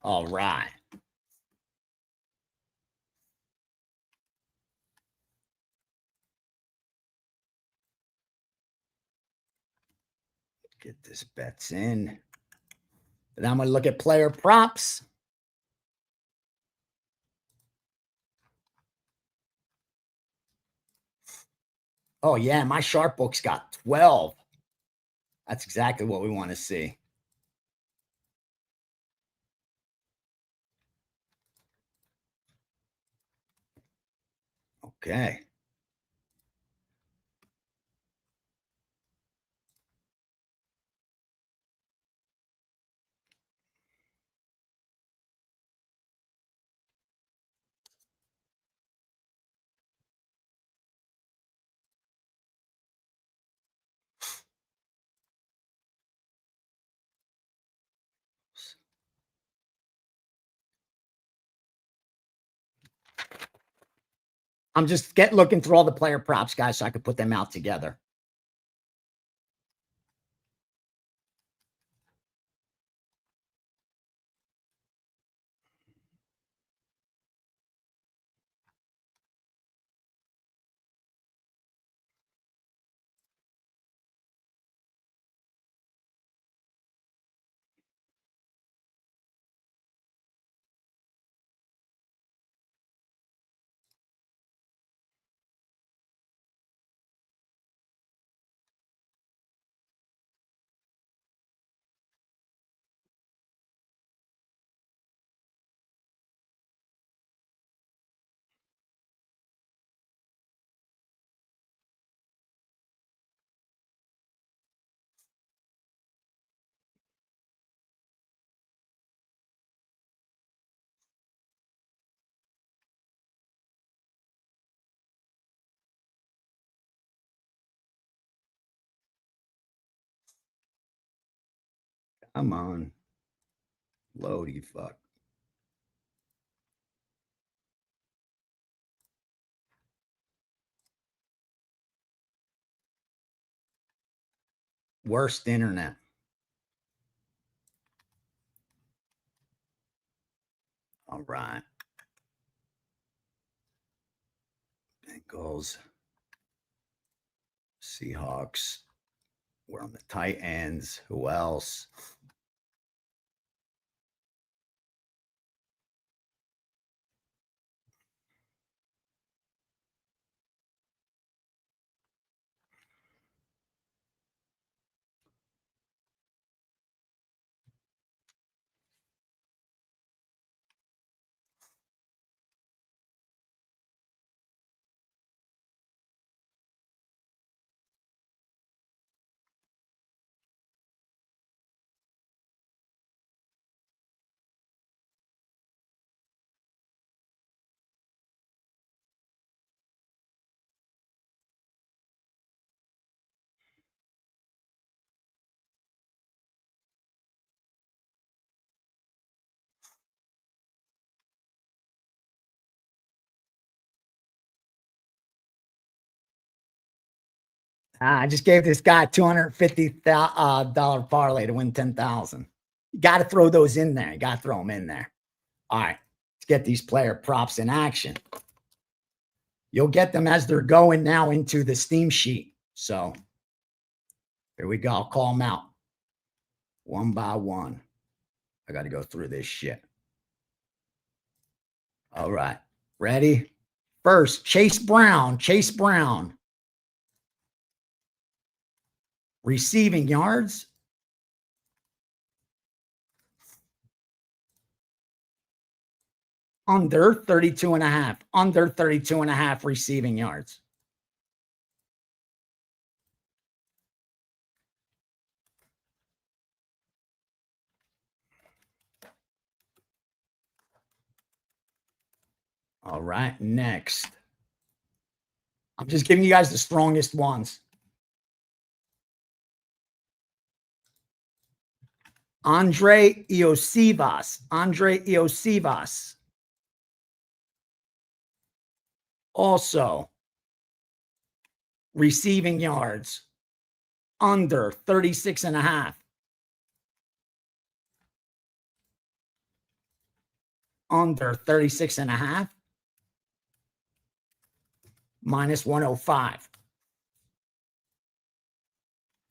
All right. Get this bets in. Then I'm going to look at player props. Oh, yeah, my sharp book's got 12. That's exactly what we want to see. Okay. I'm just looking through all the player props, guys, so I could put them out together. Come on. Loady fuck. Worst internet. All right. Bengals. Seahawks. We're on the tight ends. Who else? I just gave this guy $250 parlay to win 10,000. You got to throw those in there. You got to throw them in there. All right, let's get these player props in action. You'll get them as they're going now into the Steam sheet. So here we go. I'll call them out one by one. I got to go through this shit. All right, ready? First, Chase Brown. Chase Brown. Receiving yards. Under 32.5. Under 32.5 receiving yards. All right, next. I'm just giving you guys the strongest ones. Andre Iosivas. Andre Iosivas. Also, receiving yards under 36.5. Under 36.5. Minus 105.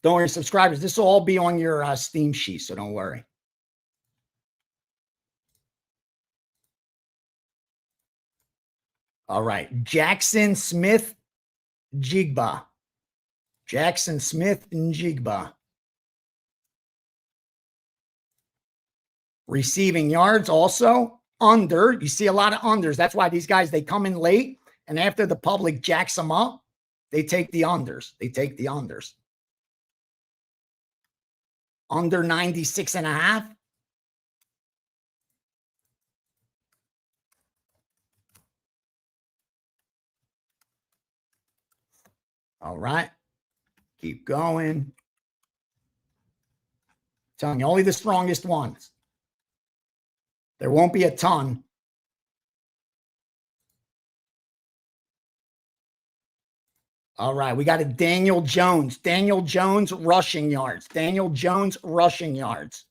Don't worry, subscribers. This will all be on your Steam sheet, so don't worry. All right. Jackson Smith Jigba. Jackson Smith and Jigba. Receiving yards also under. You see a lot of unders. That's why these guys, they come in late, and after the public jacks them up, they take the unders. They take the unders. Under 96.5. All right. Keep going. Telling you, only the strongest ones. There won't be a ton. All right, we got a Daniel Jones. Daniel Jones rushing yards. Daniel Jones rushing yards.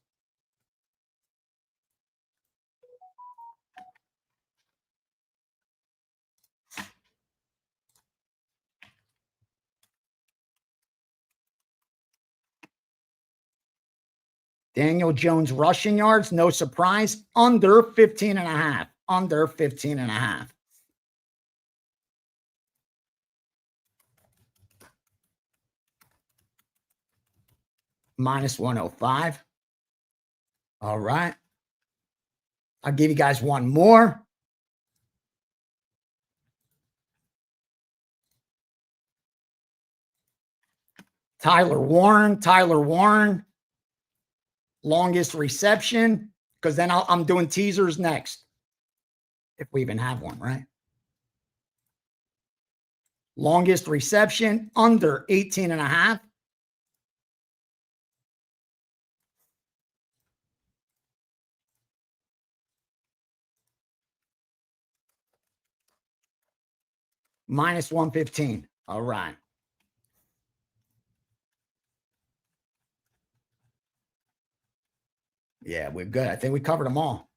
Daniel Jones rushing yards, no surprise, under 15.5. Under 15.5. Minus 105. All right. I'll give you guys one more. Tyler Warren. Longest reception, because then I'm doing teasers next. If we even have one, right? Longest reception, under 18.5. Minus 115. All right. Yeah, we're good. I think we covered them all.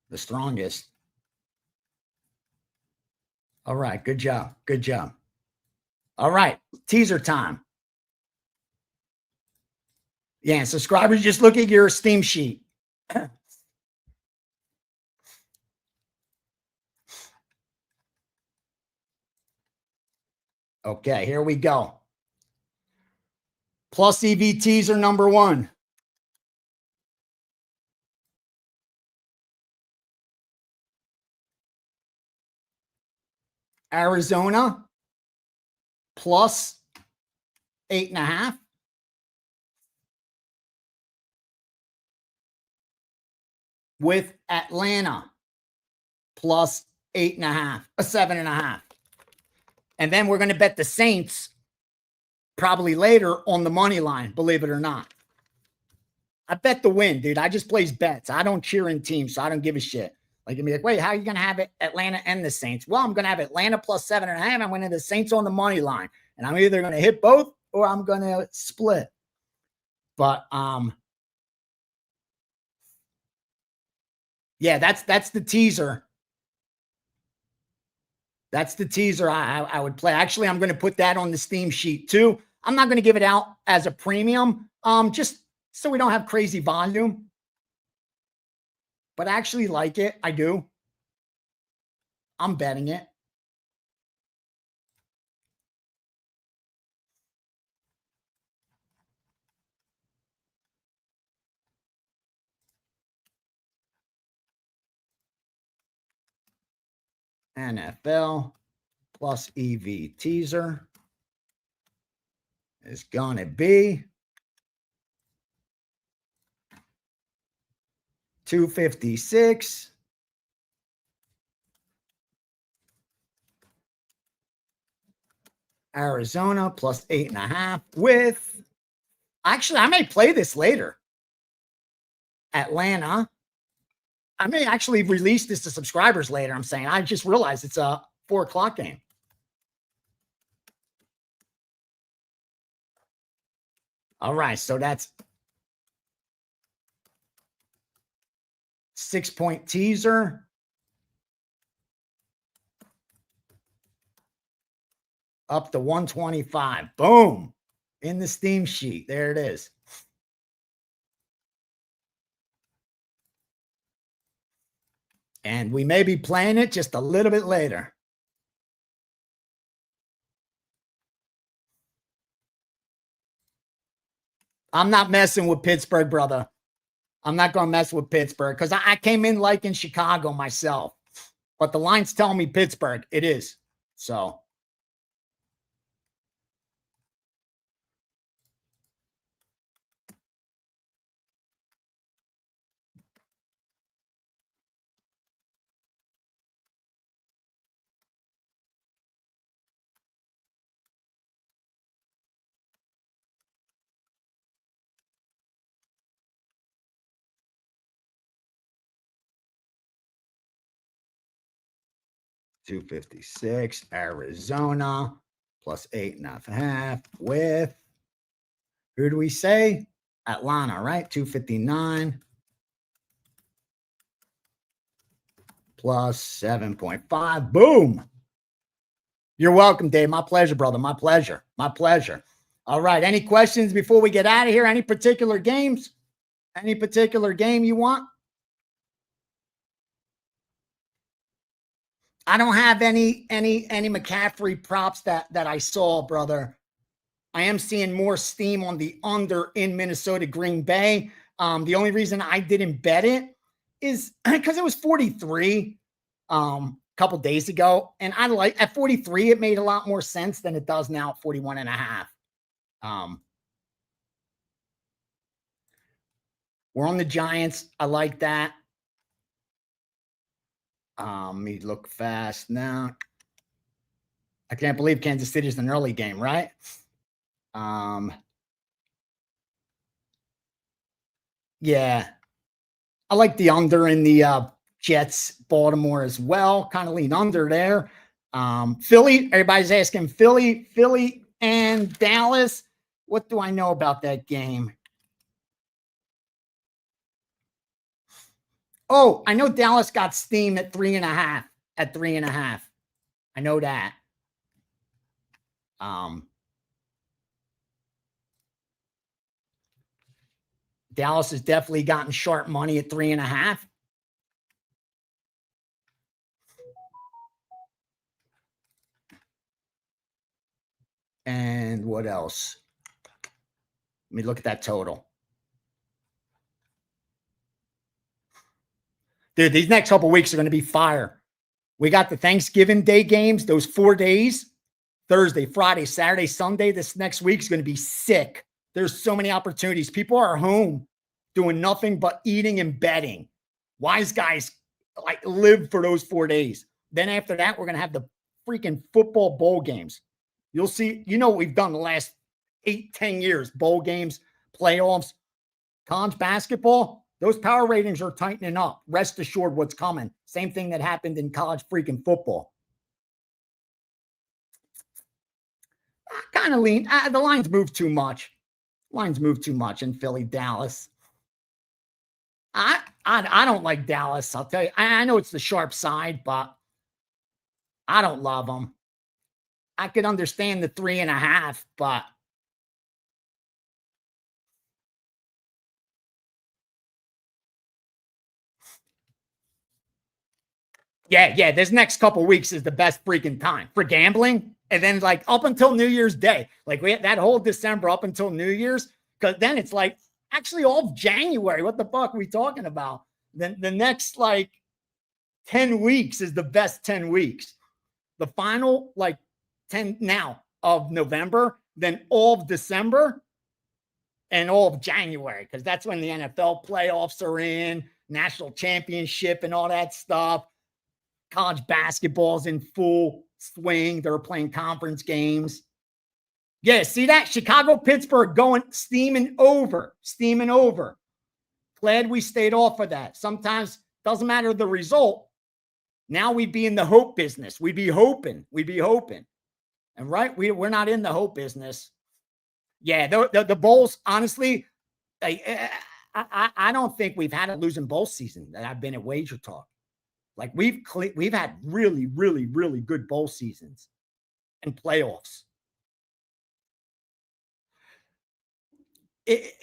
The strongest. All right. Good job. Good job. All right. Teaser time. Yeah. Subscribers, just look at your Steam sheet. Okay. Here we go. Plus EV teaser number 1. Arizona plus 8.5. With Atlanta plus 8.5, 7.5. And then we're going to bet the Saints probably later on the money line, believe it or not. I bet the win, dude. I just place bets. I don't cheer in teams, so I don't give a shit. Like, you'll be like, wait, how are you going to have it Atlanta and the Saints? Well, I'm going to have Atlanta plus 7.5. I'm going to have the Saints on the money line. And I'm either going to hit both or I'm going to split. But, yeah, that's the teaser. That's the teaser I would play. Actually, I'm going to put that on the Steam sheet too. I'm not going to give it out as a premium, just so we don't have crazy volume. But I actually like it. I do. I'm betting it. NFL plus EV teaser is going to be 256. Arizona plus 8.5 with, actually, I may play this later. Atlanta. I may actually release this to subscribers later. I'm saying, I just realized it's a 4 o'clock game. All right. So that's 6-point teaser. Up to 125. Boom. In the Steam sheet. There it is. And we may be playing it just a little bit later. I'm not messing with Pittsburgh, brother. I'm not going to mess with Pittsburgh because I came in liking Chicago myself. But the line's telling me Pittsburgh. It is. So. $256, Arizona plus 8.5 with, who do we say? Atlanta, right? 259 plus 7.5. Boom. You're welcome, Dave. My pleasure, brother. My pleasure. My pleasure. All right. Any questions before we get out of here? Any particular games? Any particular game you want? I don't have any McCaffrey props that I saw, brother. I am seeing more steam on the under in Minnesota, Green Bay. The only reason I didn't bet it is because it was 43 a couple days ago. And I like at 43, it made a lot more sense than it does now at 41.5. We're on the Giants. I like that. Let me look fast now. I can't believe Kansas City is an early game, right? Yeah. I like the under in the Jets, Baltimore as well. Kind of lean under there. Philly, everybody's asking Philly and Dallas. What do I know about that game? Oh, I know Dallas got steamed at 3.5. At 3.5. I know that. Dallas has definitely gotten sharp money at 3.5. And what else? Let me look at that total. Dude, these next couple of weeks are going to be fire. We got the Thanksgiving Day games, those 4 days, Thursday, Friday, Saturday, Sunday. This next week is going to be sick. There's so many opportunities. People are home doing nothing but eating and betting. Wise guys like live for those 4 days. Then after that, we're going to have the freaking football bowl games. You'll see, you know what we've done the last 8-10 years, bowl games, playoffs, college basketball. Those power ratings are tightening up. Rest assured what's coming. Same thing that happened in college freaking football. I kind of lean. The lines move too much. Lines move too much in Philly, Dallas. I don't like Dallas. I'll tell you. I know it's the sharp side, but I don't love them. I could understand the 3.5, but yeah, this next couple weeks is the best freaking time for gambling. And then like up until New Year's Day, like we had that whole December up until New Year's, because then it's like actually all of January. What the fuck are we talking about? Then the next like 10 weeks is the best 10 weeks. The final like 10 now of November, then all of December and all of January, because that's when the NFL playoffs are in, national championship and all that stuff. College basketball's in full swing. They're playing conference games. Yeah, see that? Chicago, Pittsburgh going steaming over. Glad we stayed off of that. Sometimes doesn't matter the result. Now we'd be in the hope business. We'd be hoping. And right, we're not in the hope business. Yeah, the Bulls, honestly, I don't think we've had a losing bowl season that I've been at Wager Talk. Like we've had really, really, really good bowl seasons and playoffs.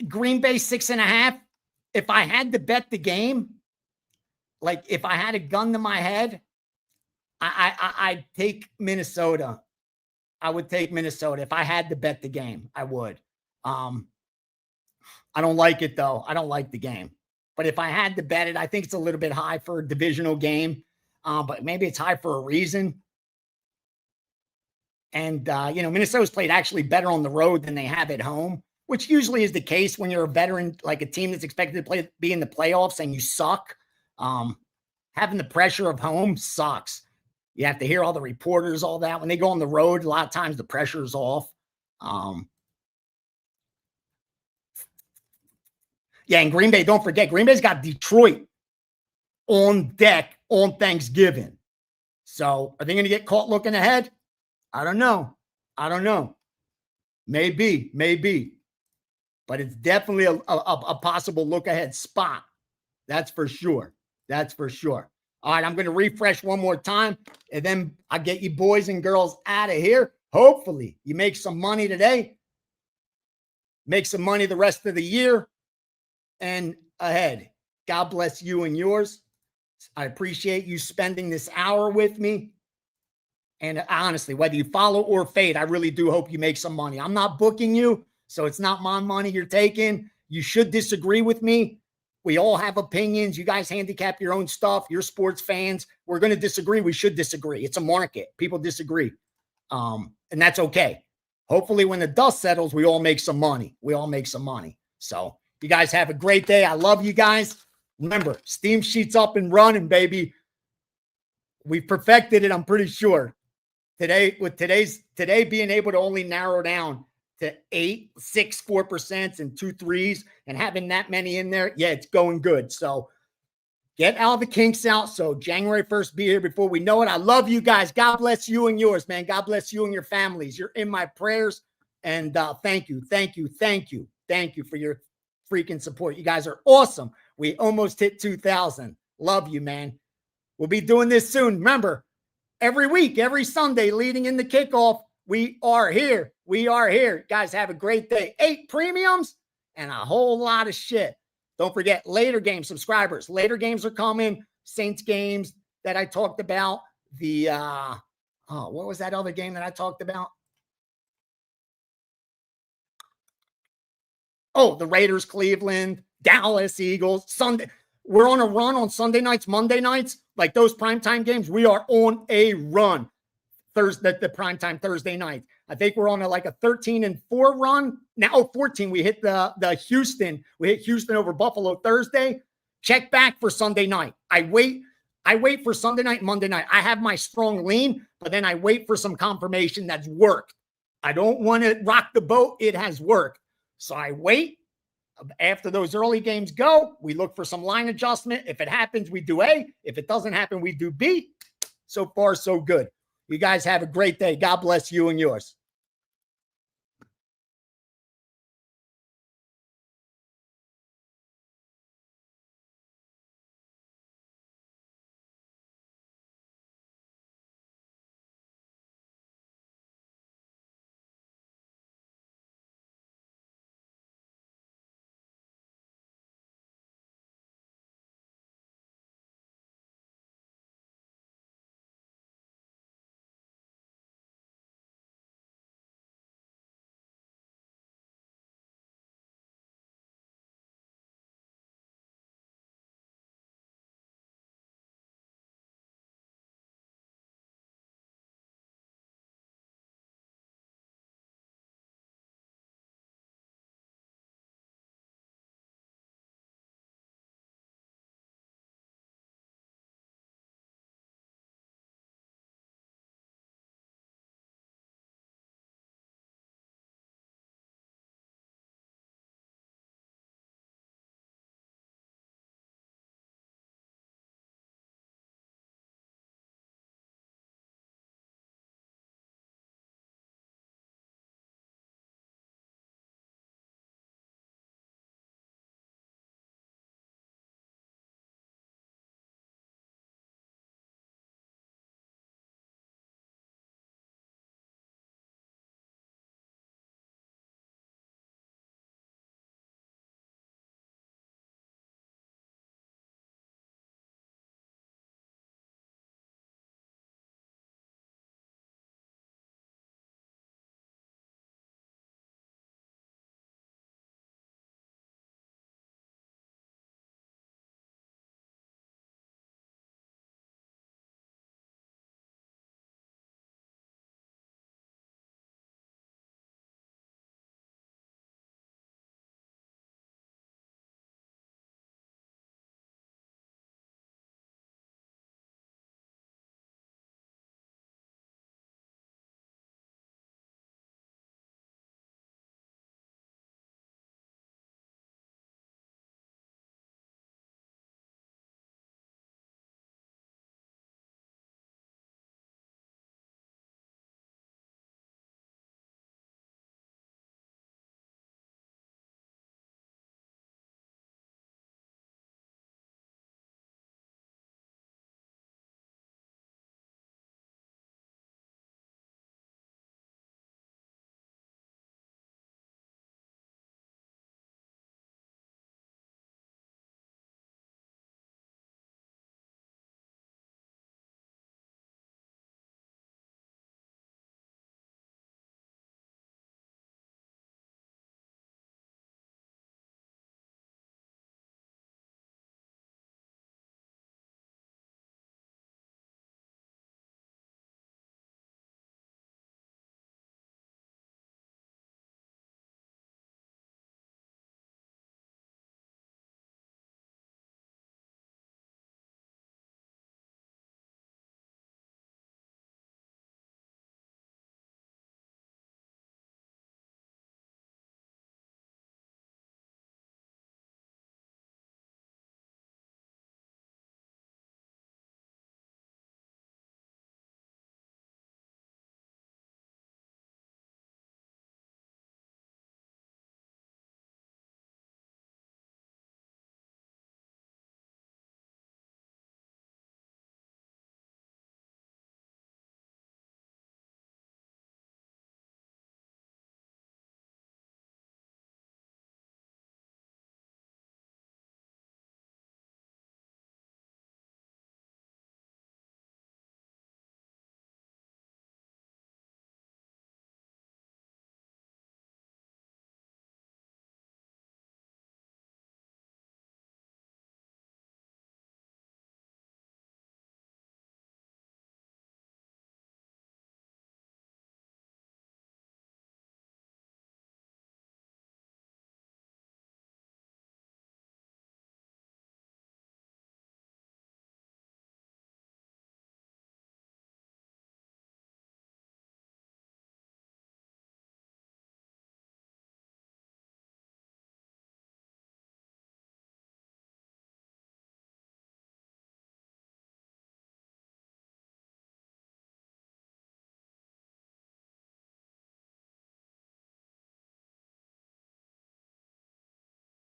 Green Bay 6.5. If I had to bet the game, like if I had a gun to my head, I'd take Minnesota. I would take Minnesota. If I had to bet the game, I would. I don't like it though. I don't like the game. But if I had to bet it, I think it's a little bit high for a divisional game. But maybe it's high for a reason. And, Minnesota's played actually better on the road than they have at home, which usually is the case when you're a veteran, like a team that's expected to be in the playoffs and you suck. Having the pressure of home sucks. You have to hear all the reporters, all that. When they go on the road, a lot of times the pressure is off. Yeah, and Green Bay, don't forget, Green Bay's got Detroit on deck on Thanksgiving. So are they going to get caught looking ahead? I don't know. Maybe. But it's definitely a possible look ahead spot. That's for sure. All right, I'm going to refresh one more time, and then I'll get you boys and girls out of here. Hopefully, you make some money today. Make some money the rest of the year and ahead. God bless you and yours. I appreciate you spending this hour with me. And honestly, whether you follow or fade, I really do hope you make some money. I'm not booking you, so it's not my money you're taking. You should disagree with me. We all have opinions. You guys handicap your own stuff. You're sports fans. We're going to disagree. We should disagree. It's a market. People disagree. And that's okay. Hopefully when the dust settles, we all make some money. So you guys have a great day. I love you guys. Remember, Steam Sheet's up and running, baby. We've perfected it, I'm pretty sure. Today being able to only narrow down to 6 4% and 2 3s and having that many in there, yeah, it's going good. So Get all the kinks out. So January 1st, be here before we know it. I love you guys. God bless you and yours, man. God bless you and your families. You're in my prayers. And thank you for your freaking support. You guys are awesome. We almost hit 2,000. Love you, man. We'll be doing this soon. Remember, every week, every Sunday leading into kickoff, we are here. We are here. Guys, have a great day. 8 premiums and a whole lot of shit. Don't forget, later game subscribers. Later games are coming. Saints games that I talked about. The, what was that other game that I talked about? Oh, the Raiders, Cleveland, Dallas, Eagles, Sunday. We're on a run on Sunday nights, Monday nights, like those primetime games. We are on a run. Thursday, the primetime Thursday night. I think we're on a 13-4 run. Now 14. We hit the Houston. We hit Houston over Buffalo Thursday. Check back for Sunday night. I wait for Sunday night, Monday night. I have my strong lean, but then I wait for some confirmation that's worked. I don't want to rock the boat. It has worked. So I wait. After those early games go, we look for some line adjustment. If it happens, we do A. If it doesn't happen, we do B. So far, so good. You guys have a great day. God bless you and yours.